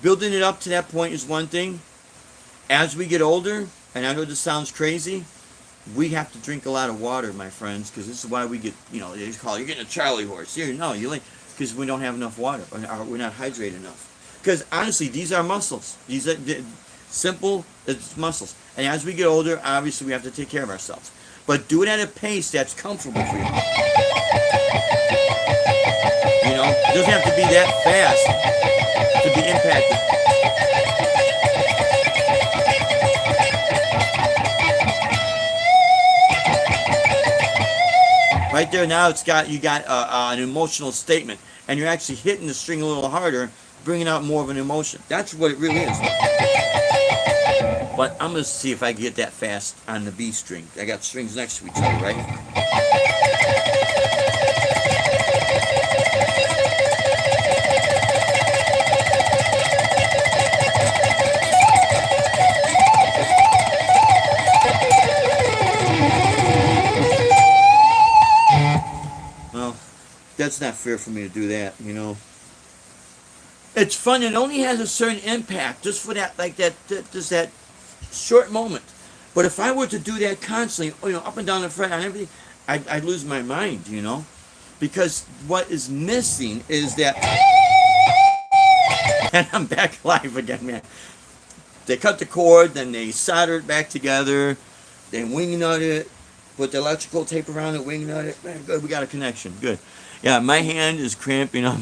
Building it up to that point is one thing. As we get older, and I know this sounds crazy, we have to drink a lot of water, my friends, because this is why we get, they call it, you're getting a Charlie horse. No, because we don't have enough water, or we're not hydrated enough. Because honestly, these are muscles. These are simple, it's muscles. And as we get older, obviously we have to take care of ourselves. But do it at a pace that's comfortable for you. It doesn't have to be that fast to be impacted. Right there now, you got an emotional statement, and you're actually hitting the string a little harder, bringing out more of an emotion. That's what it really is. But I'm gonna see if I can get that fast on the B string. I got strings next to each other, right? Well, that's not fair for me to do that, It's fun. It only has a certain impact, just for that, just that short moment. But if I were to do that constantly, up and down the fret on everything, I'd lose my mind, because what is missing is that. And I'm back live again, man. They cut the cord, then they solder it back together, they wing nut it, put the electrical tape around it, wing nut it. Man, good, we got a connection. Good. Yeah, my hand is cramping up.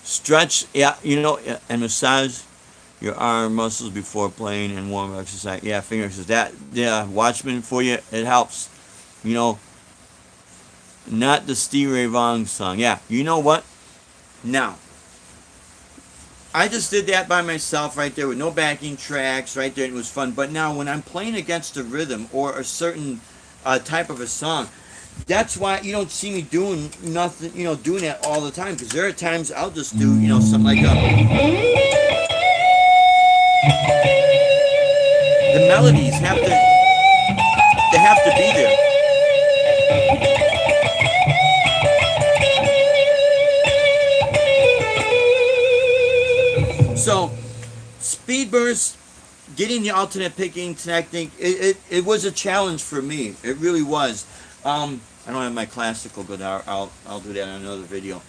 Stretch, and massage your arm muscles before playing and warm exercise. Yeah, finger exercise. Watchman for you, it helps. Not the Stevie Ray Vaughan song. Yeah, you know what? Now, I just did that by myself right there with no backing tracks right there, and it was fun. But now when I'm playing against a rhythm or a certain type of a song, that's why you don't see me doing nothing, doing that all the time. Because there are times I'll just do, something like that. The melodies have to be there. So, speed burst, getting the alternate picking technique, it was a challenge for me. It really was. I don't have my classical guitar. I'll do that in another video.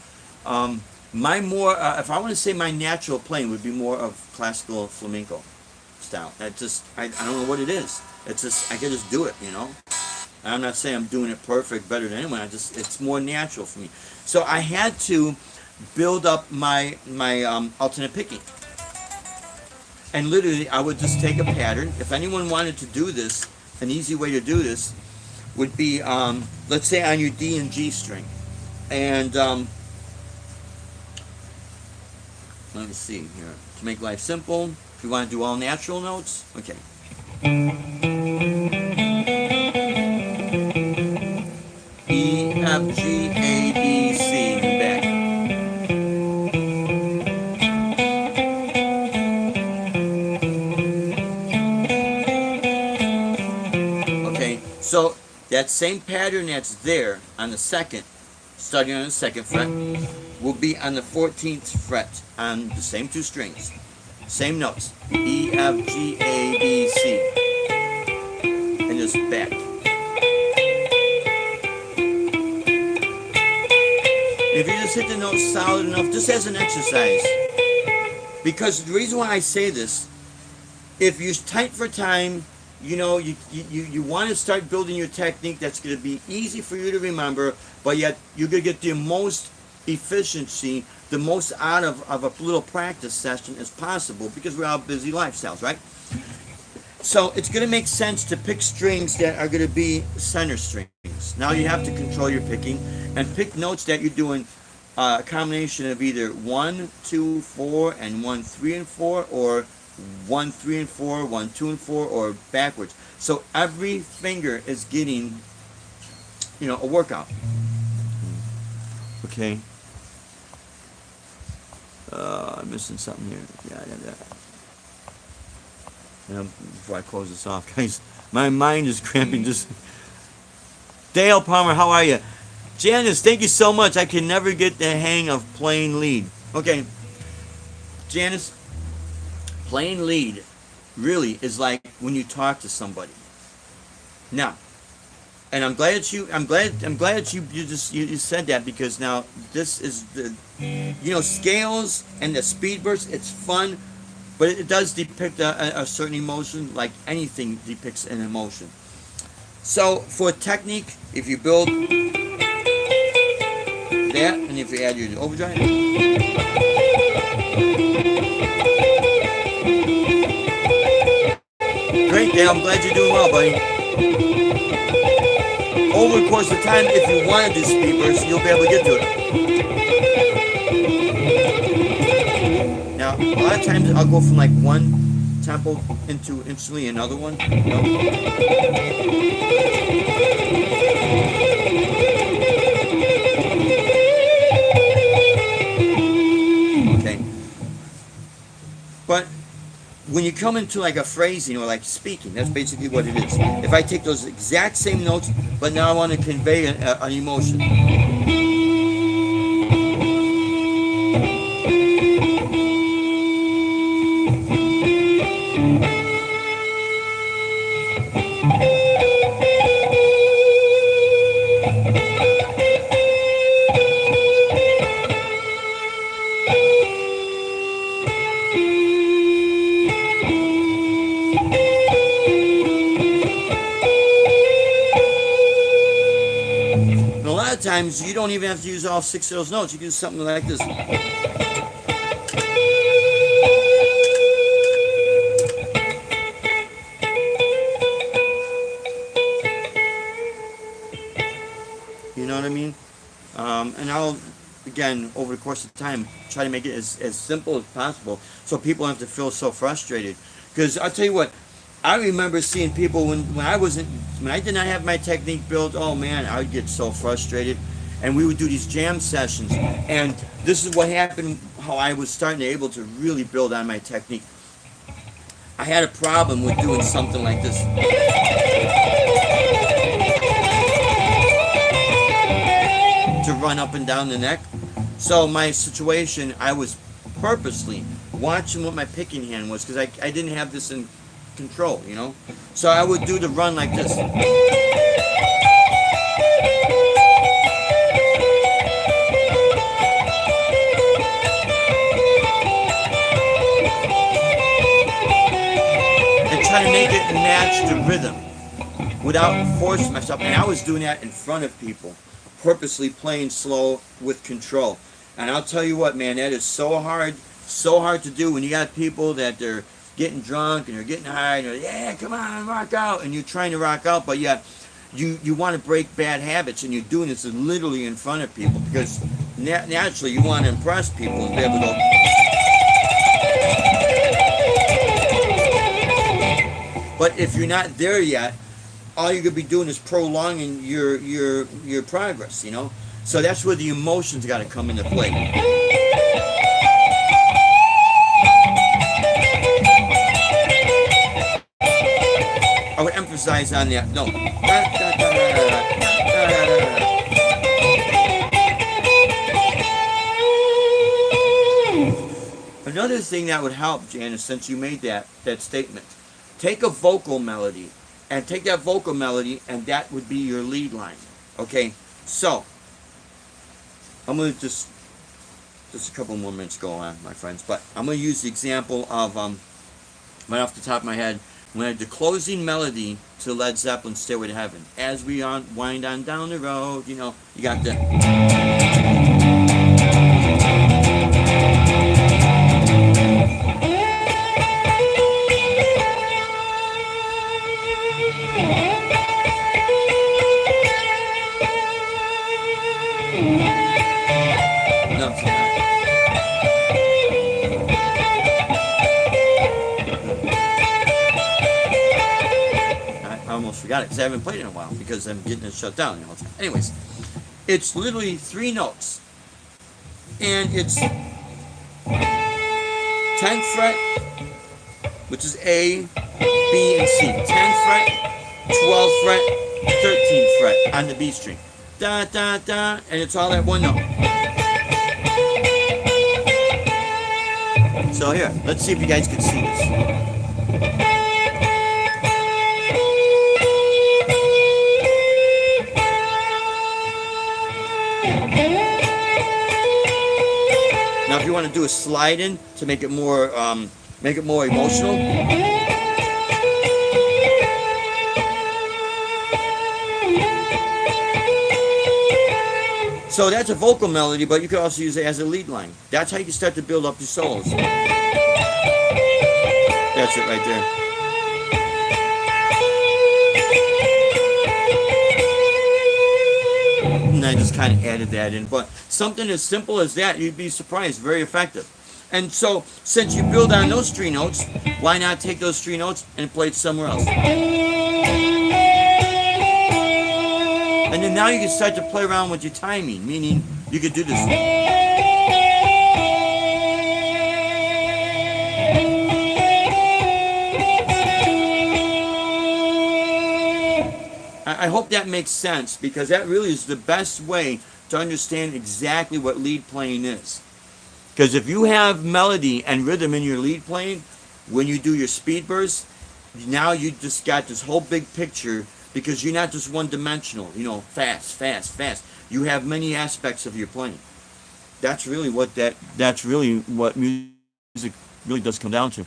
My more, if I want to say my natural playing would be more of classical flamenco style. I don't know what it is. It's just, I can just do it, I'm not saying I'm doing it perfect, better than anyone. It's more natural for me. So I had to build up my alternate picking. And literally, I would just take a pattern. If anyone wanted to do this, an easy way to do this would be, let's say on your D and G string. And let me see here. To make life simple, if you want to do all natural notes, okay. E, F, G, A, B, C, and back. Okay, so that same pattern that's there on the second, starting on the second fret, will be on the 14th fret on the same two strings. Same notes. E, F, G, A, B, C. And just back. If you just hit the notes solid enough, just as an exercise. Because the reason why I say this, if you're tight for time, you want to start building your technique that's going to be easy for you to remember, but yet you're going to get the most efficiency, the most out of a little practice session as possible, because we're all busy lifestyles, right? So it's going to make sense to pick strings that are going to be center strings. Now you have to control your picking and pick notes that you're doing a combination of either 1, 2, 4, and 1, 3, and 4, or 1, 3, and 4, 1, 2, and 4, or backwards. So every finger is getting, a workout. Okay. I'm missing something here. Yeah, I got that. Before I close this off, guys, my mind is cramping. Just Dale Palmer, how are you? Janice, thank you so much. I can never get the hang of playing lead. Okay, Janice, playing lead really is like when you talk to somebody. Now, and I'm glad that you said that, because now this is the scales and the speed burst. It's fun, but it does depict a certain emotion, like anything depicts an emotion. So for technique, if you build that, and if you add your overdrive, great, Dale. I'm glad you're doing well, buddy. Over the course of time, if you want to do speed bursts, you'll be able to get to it. Now, a lot of times I'll go from like one tempo into instantly another one. Okay. But when you come into like a phrasing or like speaking, that's basically what it is. If I take those exact same notes, but now I want to convey an emotion. Times you don't even have to use all 6 of those notes. You can do something like this. You know what I mean? And I'll, again, over the course of time, try to make it as simple as possible so people don't have to feel so frustrated. Because I'll tell you what, I remember seeing people when I did not have my technique built. Oh man, I would get so frustrated, and we would do these jam sessions. And this is what happened. How I was starting to able to really build on my technique. I had a problem with doing something like this. To run up and down the neck. So my situation, I was purposely watching what my picking hand was, because I didn't have this in control, So I would do the run like this. And try to make it match the rhythm without forcing myself. And I was doing that in front of people, purposely playing slow with control. And I'll tell you what, man, that is so hard to do when you got people that they're getting drunk and they're getting high and they're, yeah, come on, rock out, and you're trying to rock out, but yeah, you want to break bad habits, and you're doing this literally in front of people, because naturally you want to impress people and be able to go. But if you're not there yet, all you're gonna be doing is prolonging your progress, So that's where the emotions got to come into play. I would emphasize on that. No. Another thing that would help, Janice, since you made that statement, take a vocal melody, and take that vocal melody, and that would be your lead line. Okay? So, I'm going to just a couple more minutes go on, my friends, but I'm going to use the example of, right off the top of my head, when I did the closing melody to Led Zeppelin's Stairway to Heaven. As we wind on down the road, you got the... got it because I haven't played it in a while because I'm getting it shut down. Anyways, it's literally 3 notes, and it's 10th fret, which is A, B, and C. 10th fret, 12th fret, 13th fret on the B string. Da da da, and it's all that one note. So here, let's see if you guys can see this. Now, if you want to do a slide in to make it more emotional. So that's a vocal melody, but you can also use it as a lead line. That's how you can start to build up your solos. That's it right there. And I just kind of added that in. But something as simple as that, you'd be surprised, very effective. And so, since you build on those 3 notes, why not take those 3 notes and play it somewhere else? And then now you can start to play around with your timing, meaning you could do this. I hope that makes sense, because that really is the best way to understand exactly what lead playing is. Because if you have melody and rhythm in your lead playing, when you do your speed bursts, now you just got this whole big picture, because you're not just one-dimensional, fast, fast, fast. You have many aspects of your playing. That's really what music really does come down to.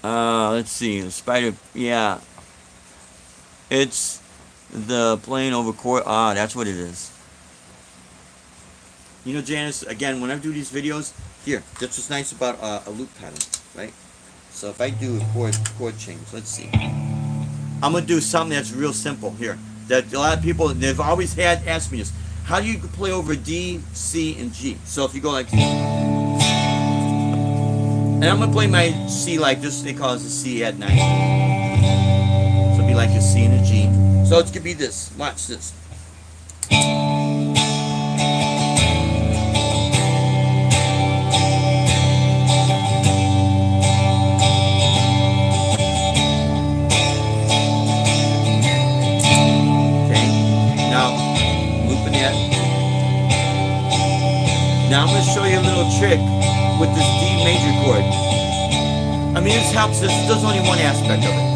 Let's see, the spider, yeah. It's the playing over chord, that's what it is. Janice, again, when I do these videos, here, that's what's nice about a loop pattern, right? So if I do a chord change, let's see. I'm going to do something that's real simple here. That a lot of people, they've always asked me this. How do you play over D, C, and G? So if you go like this. And I'm going to play my C like this. They call it a C at 9. So it'll be like a C and a G. So it's going to be this. Watch this. Now I'm going to show you a little trick with this D major chord. I mean, this helps. This does only one aspect of it.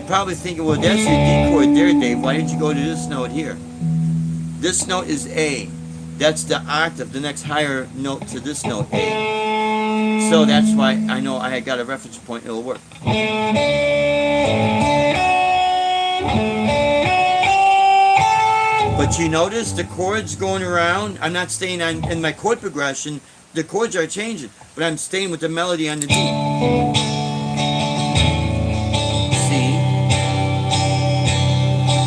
Probably thinking, well, that's your D chord there, Dave. Why didn't you go to this note here? This note is A. That's the octave, the next higher note to this note, A. So that's why I know I got a reference point, it'll work. But you notice the chords going around. I'm not staying in my chord progression. The chords are changing, but I'm staying with the melody on the D.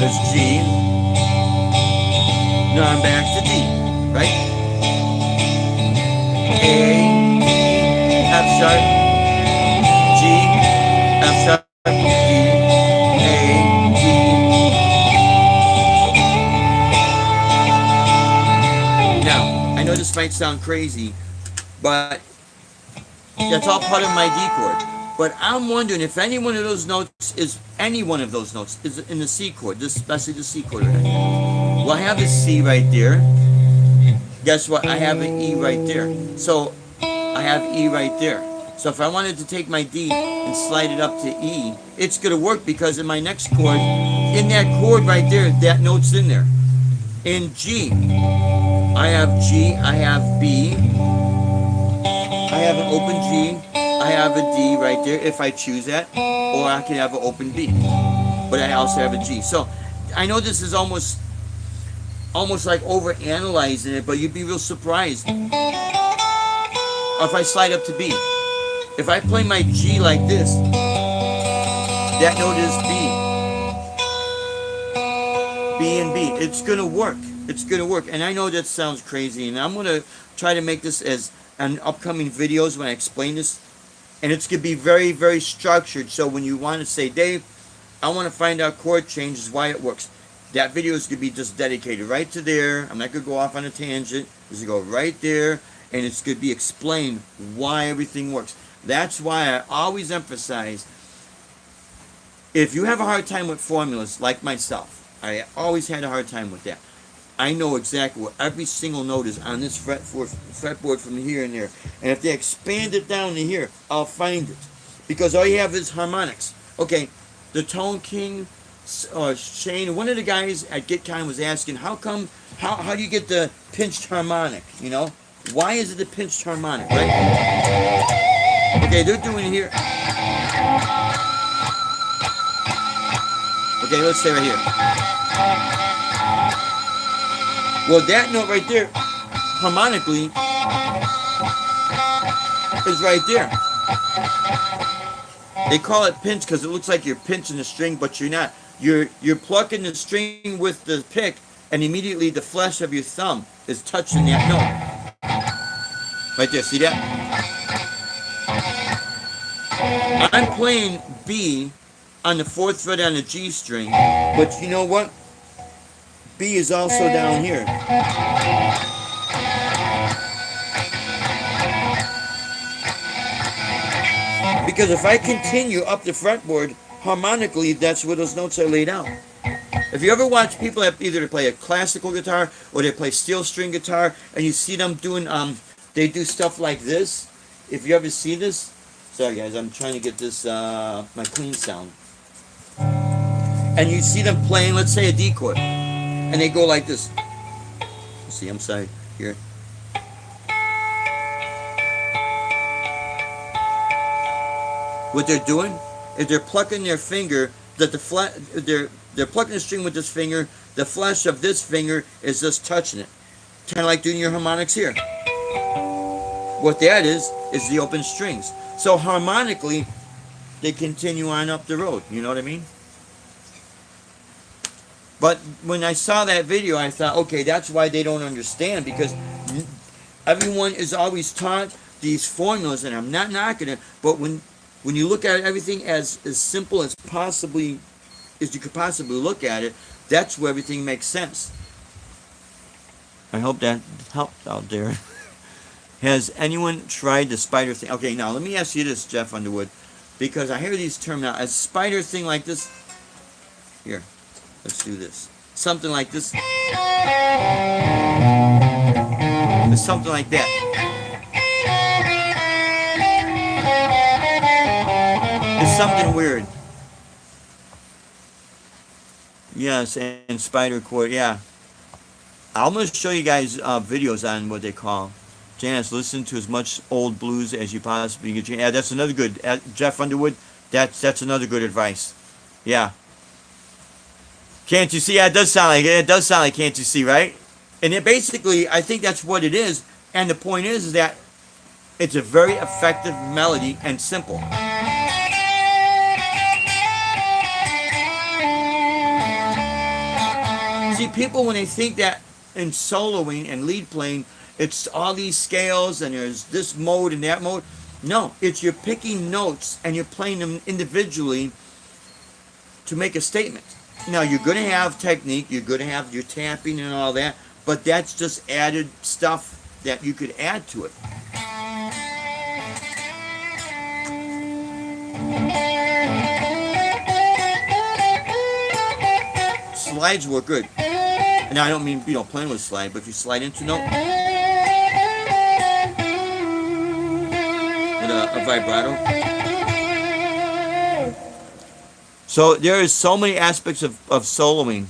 There's G. Now I'm back to D, right? A, D, F sharp, G, F sharp, D, A, G. Now, I know this might sound crazy, but that's all part of my D chord. But I'm wondering if any one of those notes is in the C chord, especially the C chord right here. Well, I have a C right there. Guess what? I have an E right there. So I have E right there. So if I wanted to take my D and slide it up to E, it's going to work, because in my next chord, in that chord right there, that note's in there. In G, I have G, I have B, I have an open G, I have a D right there if I choose that, or I can have an open B, but I also have a G. So I know this is almost like over analyzing it, but you'd be real surprised. If I slide up to B, if I play my G like this, that note is B and B. It's gonna work. It's gonna work. And I know that sounds crazy, and I'm gonna try to make this as an upcoming videos when I explain this, and it's gonna be very, very structured. So when you want to say, Dave, I want to find out chord changes, why it works, that video is gonna be just dedicated right to there. I'm not gonna go off on a tangent. It's gonna go right there, and it's gonna be explained why everything works. That's why I always emphasize, if you have a hard time with formulas, like myself, I always had a hard time with that. I know exactly what every single note is on this fretboard from here and there. And if they expand it down to here, I'll find it. Because all you have is harmonics. Okay, the Tone King, Shane, one of the guys at GetCon was asking, how do you get the pinched harmonic, you know? Why is it the pinched harmonic, right? Okay, they're doing it here. Okay, let's stay right here. Well, that note right there, harmonically, is right there. They call it pinch because it looks like you're pinching the string, but you're not. You're plucking the string with the pick, and immediately the flesh of your thumb is touching that note. Right there, see that? I'm playing B on the 4th fret on the G string, but you know what? B is also down here. Because if I continue up the fretboard, harmonically, that's where those notes are laid out. If you ever watch people that either play a classical guitar or they play steel string guitar, and you see them doing, they do stuff like this. If you ever see this, sorry guys, I'm trying to get this, my clean sound. And you see them playing, let's say a D chord, and they go like this. See, I'm sorry, here. What they're doing is they're plucking their finger, that they're plucking the string with this finger, the flesh of this finger is just touching it. Kind of like doing your harmonics here. What that is the open strings. So harmonically, they continue on up the road, you know what I mean? But when I saw that video, I thought, okay, that's why they don't understand, because everyone is always taught these formulas, and I'm not knocking it, but when you look at everything as simple as you could possibly look at it, that's where everything makes sense. I hope that helped out there. Has anyone tried the spider thing? Okay, now let me ask you this, Jeff Underwood, because I hear these terms now. A spider thing like this, here. Let's do this. Something like this. It's something like that. It's something weird. Yes, and spider chord, yeah. I'm going to show you guys videos on what they call. Janice, listen to as much old blues as you possibly can. Yeah, that's another good. Jeff Underwood, that's another good advice. Yeah. Can't you see? Yeah, it does sound like can't you see, right? And it basically, I think that's what it is. And the point is that it's a very effective melody and simple. See, people, when they think that in soloing and lead playing, it's all these scales and there's this mode and that mode. No, it's you're picking notes and you're playing them individually to make a statement. Now, you're going to have technique, you're going to have your tapping and all that, but that's just added stuff that you could add to it. Slides work good. And I don't mean, playing with slide, but if you slide into note with a vibrato. So there is so many aspects of soloing.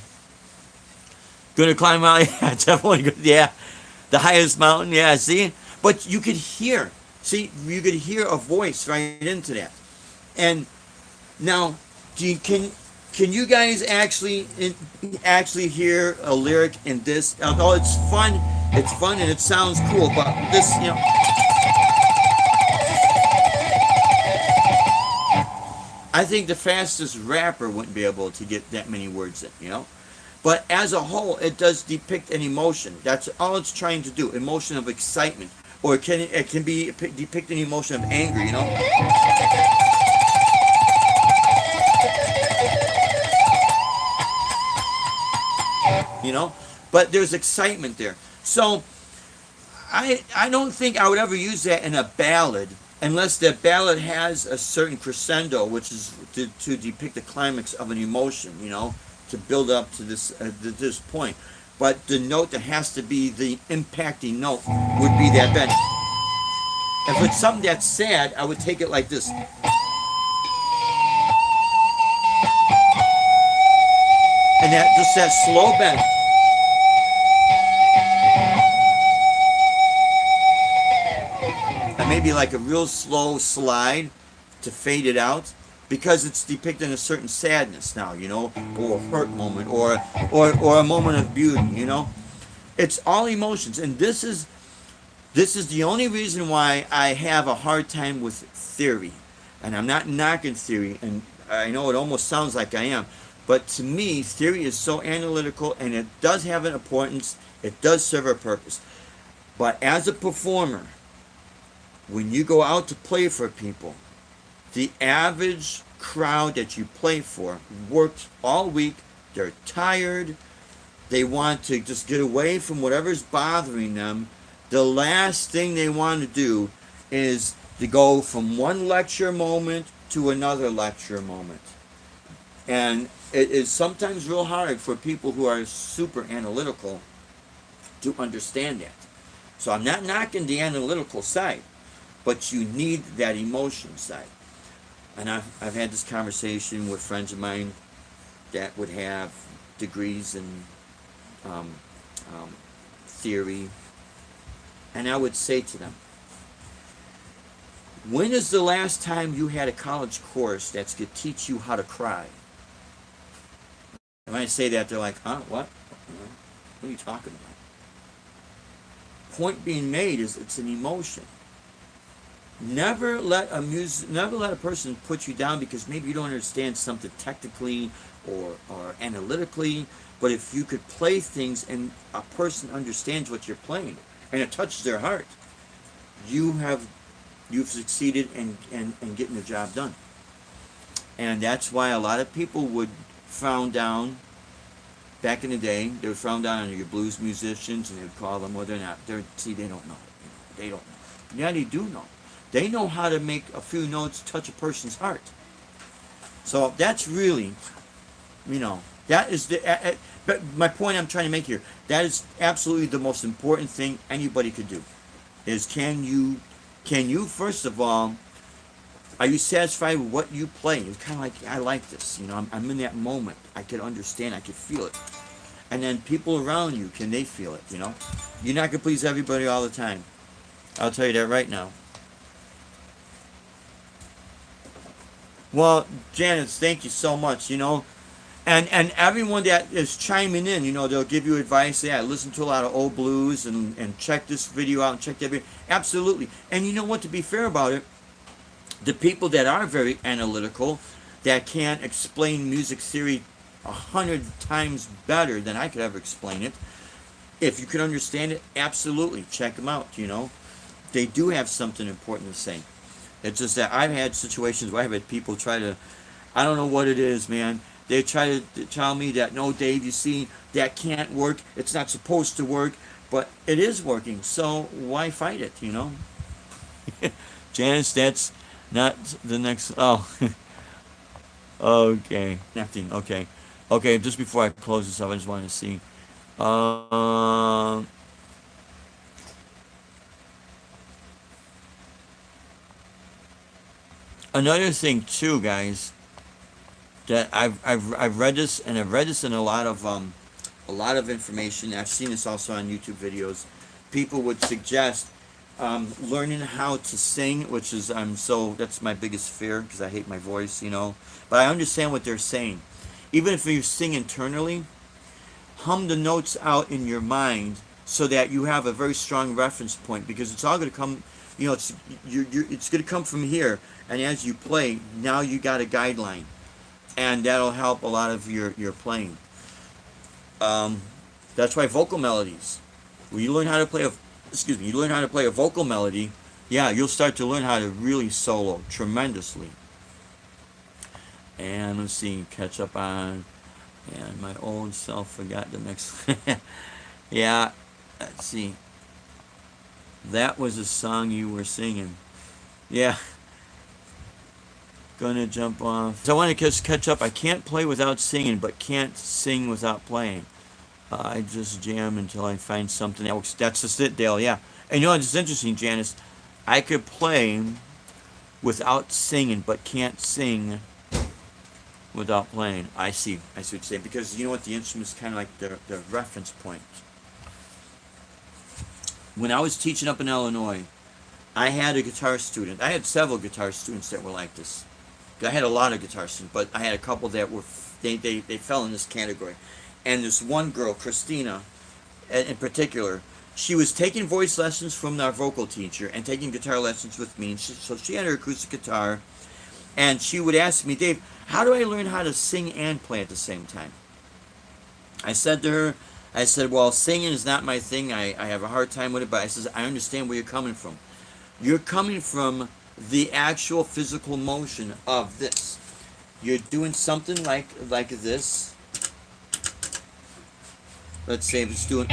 Gonna climb out, yeah, definitely good, yeah. The highest mountain, yeah, see? But you could hear, you could hear a voice right into that. And now, Can you guys actually hear a lyric in this? Although it's fun and it sounds cool, but this, I think the fastest rapper wouldn't be able to get that many words in. But as a whole, it does depict an emotion. That's all it's trying to do. Emotion of excitement, or it can be depict an emotion of anger. You know, but there's excitement there. So I don't think I would ever use that in a ballad unless the ballad has a certain crescendo, which is to depict the climax of an emotion, to build up to this point. But the note that has to be the impacting note would be that bend. If it's something that's sad, I would take it like this. And that slow bend. And maybe like a real slow slide to fade it out, because it's depicting a certain sadness now, or a hurt moment, or a moment of beauty. It's all emotions, and this is the only reason why I have a hard time with theory. And I'm not knocking theory, and I know it almost sounds like I am, but to me, theory is so analytical, and it does have an importance. It does serve a purpose. But as a performer, when you go out to play for people, the average crowd that you play for works all week. They're tired. They want to just get away from whatever's bothering them. The last thing they want to do is to go from one lecture moment to another lecture moment. And it is sometimes real hard for people who are super analytical to understand that. So I'm not knocking the analytical side, but you need that emotion side. And I've had this conversation with friends of mine that would have degrees in theory, and I would say to them, when is the last time you had a college course that's going to teach you how to cry? And when I say that, they're like, huh, what? What are you talking about? Point being made is it's an emotion. Never let a person put you down because maybe you don't understand something technically or analytically. But if you could play things and a person understands what you're playing and it touches their heart, you've succeeded in getting the job done. And that's why a lot of people would frown down. Back in the day, they would frown down on your blues musicians, and they would call them, well, they're not. They don't know. They don't know. Yeah, they do know. They know how to make a few notes touch a person's heart. So that's really, that is but my point I'm trying to make here, that is absolutely the most important thing anybody could do, is can you first of all, are you satisfied with what you play? It's kind of like, I like this, I'm in that moment. I could understand, I could feel it. And then people around you, can they feel it, You're not going to please everybody all the time. I'll tell you that right now. Well, Janice, thank you so much, And everyone that is chiming in, they'll give you advice. Yeah, listen to a lot of old blues and check this video out and check that video. Absolutely. And you know what, to be fair about it, the people that are very analytical, that can explain music theory 100 times better than I could ever explain it, if you can understand it, absolutely, check them out, They do have something important to say. It's just that I've had situations where I've had people try to, I don't know what it is, man. They try to tell me that, no, Dave, you see, that can't work. It's not supposed to work, but it is working. So why fight it, Janice, that's not the next, oh, okay. Nothing, okay. Okay, just before I close this up, I just wanted to see. Another thing too, guys, that I've read this, and I've read this in a lot of information. I've seen this also on YouTube videos. People would suggest learning how to sing, which is that's my biggest fear because I hate my voice, But I understand what they're saying. even if you sing internally, hum the notes out in your mind so that you have a very strong reference point, because it's all going to come, it's going to come from here, and as you play, now you got a guideline, and that'll help a lot of your playing. Um, that's why vocal melodies. When you learn how to play you learn how to play a vocal melody, yeah, you'll start to learn how to really solo tremendously. And let's see, catch up on, and my old self forgot the next. Yeah, let's see. That was a song you were singing. Yeah, gonna jump off. So I want to just catch up. I can't play without singing, but can't sing without playing. I just jam until I find something else. That's just it, Dale. Yeah. And you know, it's interesting, Janice. I could play without singing, but can't sing without playing. I see. I see what you're saying. Because you know what? The instrument's kind of like the reference point. When I was teaching up in Illinois, I had a guitar student. I had several guitar students that were like this. I had a lot of guitar students, but I had a couple that were, they fell in this category. And this one girl, Christina, in particular, she was taking voice lessons from our vocal teacher and taking guitar lessons with me. And so she had her acoustic guitar, and she would ask me, Dave, how do I learn how to sing and play at the same time? I said to her, I said, well, singing is not my thing. I have a hard time with it, but I says, I understand where you're coming from. You're coming from the actual physical motion of this. You're doing something like this. Let's say it's doing.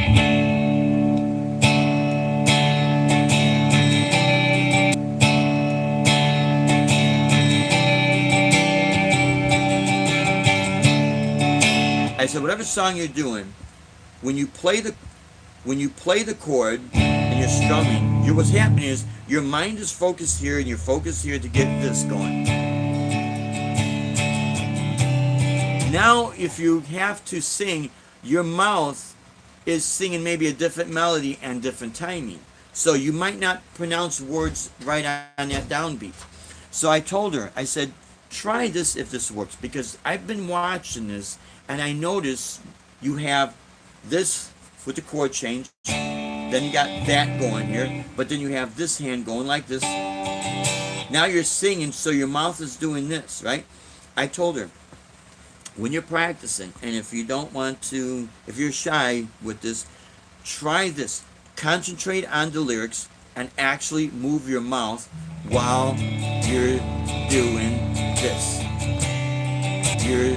I said, whatever song you're doing, when you play the chord and you're strumming, what's happening is your mind is focused here and you're focused here to get this going. Now, if you have to sing, your mouth is singing maybe a different melody and different timing. So you might not pronounce words right on that downbeat. So I told her, I said, try this if this works, because I've been watching this and I notice you have this with the chord change, then you got that going here, but then you have this hand going like this. Now you're singing, so your mouth is doing this, right? I told her, when you're practicing, and if you don't want to, if you're shy with this, try this. Concentrate on the lyrics and actually move your mouth while you're doing this. You're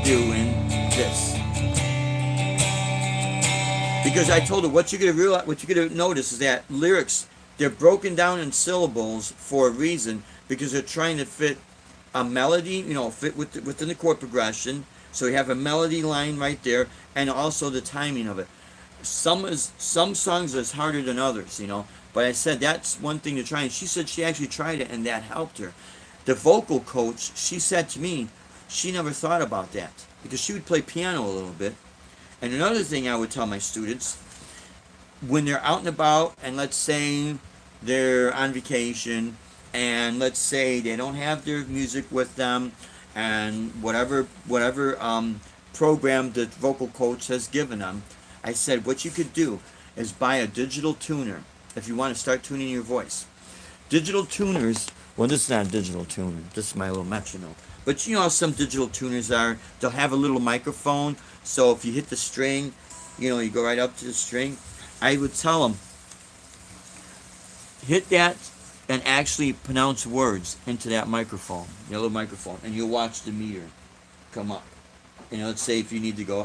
doing this. Because I told her, what you're gonna realize, what you're gonna notice is that lyrics, they're broken down in syllables for a reason, because they're trying to fit a melody, fit within the chord progression. So you have a melody line right there, and also the timing of it. Some songs is harder than others, But I said that's one thing to try, and she said she actually tried it, and that helped her. The vocal coach, she said to me, she never thought about that, because she would play piano a little bit. And another thing I would tell my students, when they're out and about, and let's say they're on vacation, and let's say they don't have their music with them, and whatever program the vocal coach has given them, I said what you could do is buy a digital tuner if you want to start tuning your voice. Digital tuners, well, this is not a digital tuner, this is my little metronome. But you know how some digital tuners are, they'll have a little microphone, so if you hit the string, you go right up to the string. I would tell them, hit that and actually pronounce words into that microphone, your little microphone, and you'll watch the meter come up. Let's say if you need to go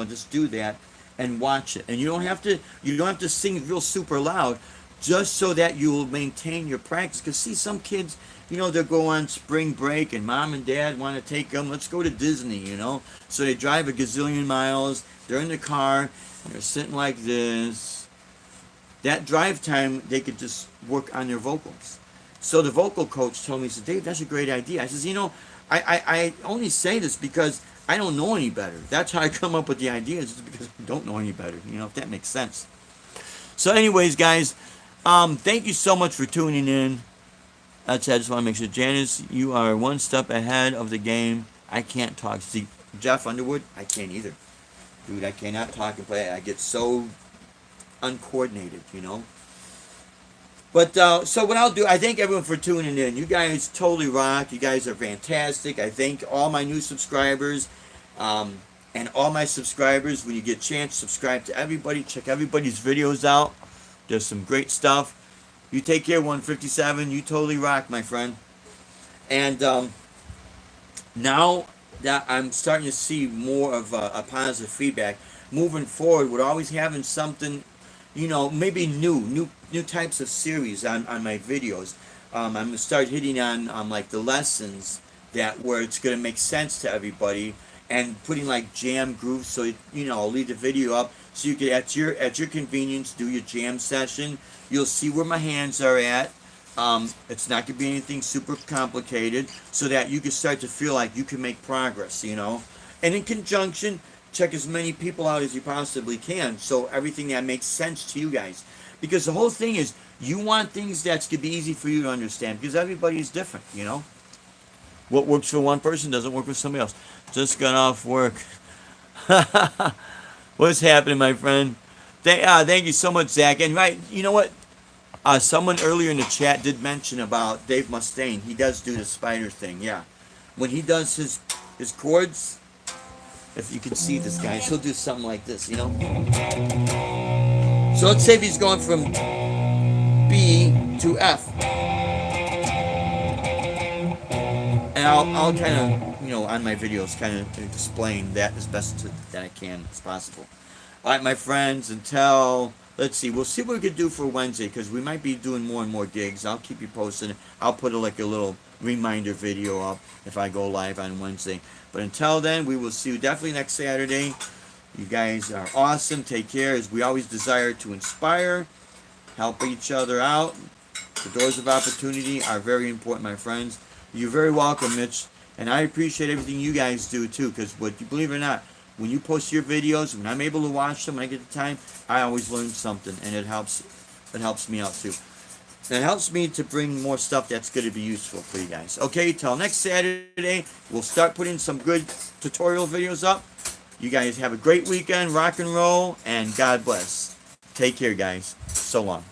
just do that and watch it. And you don't have to sing real super loud, just so that you will maintain your practice. Because see, some kids, they'll go on spring break and mom and dad want to take them, let's go to Disney, So they drive a gazillion miles, they're in the car, and they're sitting like this. That drive time, they could just work on their vocals. So the vocal coach told me, he said, Dave, that's a great idea. I says, I only say this because I don't know any better. That's how I come up with the ideas, is because I don't know any better, if that makes sense. So anyways, guys, thank you so much for tuning in. I just want to make sure, Janice, you are one step ahead of the game. I can't talk. See, Jeff Underwood, I can't either. Dude, I cannot talk and play. I get so uncoordinated, you know. But so what I'll do, I thank everyone for tuning in. You guys totally rock. You guys are fantastic. I thank all my new subscribers, and all my subscribers. When you get a chance, subscribe to everybody. Check everybody's videos out. There's some great stuff. You take care, 157. You totally rock, my friend. And now that I'm starting to see more of a positive feedback, moving forward, with always having something, you know, maybe new types of series on my videos. I'm gonna start hitting on like the lessons that where it's gonna make sense to everybody, and putting like jam grooves. So you know, I'll leave the video up so you can at your convenience do your jam session. You'll see where my hands are at. It's not gonna be anything super complicated, so that you can start to feel like you can make progress. You know, and in conjunction, check as many people out as you possibly can, so everything that makes sense to you guys. Because the whole thing is, you want things that's gonna be easy for you to understand, because everybody is different, you know. What works for one person doesn't work for somebody else. Just got off work. What's happening, my friend? Thank you so much, Zach. And right, you know what? Someone earlier in the chat did mention about Dave Mustaine. He does do the spider thing, yeah. When he does his chords, if you can see this guy, he'll do something like this, you know. So let's say if he's going from B to F, and I'll kind of, you know, on my videos kind of explain that as best that I can as possible. All right, my friends, until, let's see, we'll see what we can do for Wednesday, because we might be doing more and more gigs. I'll keep you posted. I'll put like a little reminder video up if I go live on Wednesday. But until then, we will see you definitely next Saturday. You guys are awesome. Take care. As we always desire to inspire, help each other out. The doors of opportunity are very important, my friends. You're very welcome, Mitch. And I appreciate everything you guys do, too, because what you believe it or not, when you post your videos, when I'm able to watch them, when I get the time, I always learn something, and it helps me out, too. And it helps me to bring more stuff that's going to be useful for you guys. Okay, till next Saturday, we'll start putting some good tutorial videos up. You guys have a great weekend, rock and roll, and God bless. Take care, guys. So long.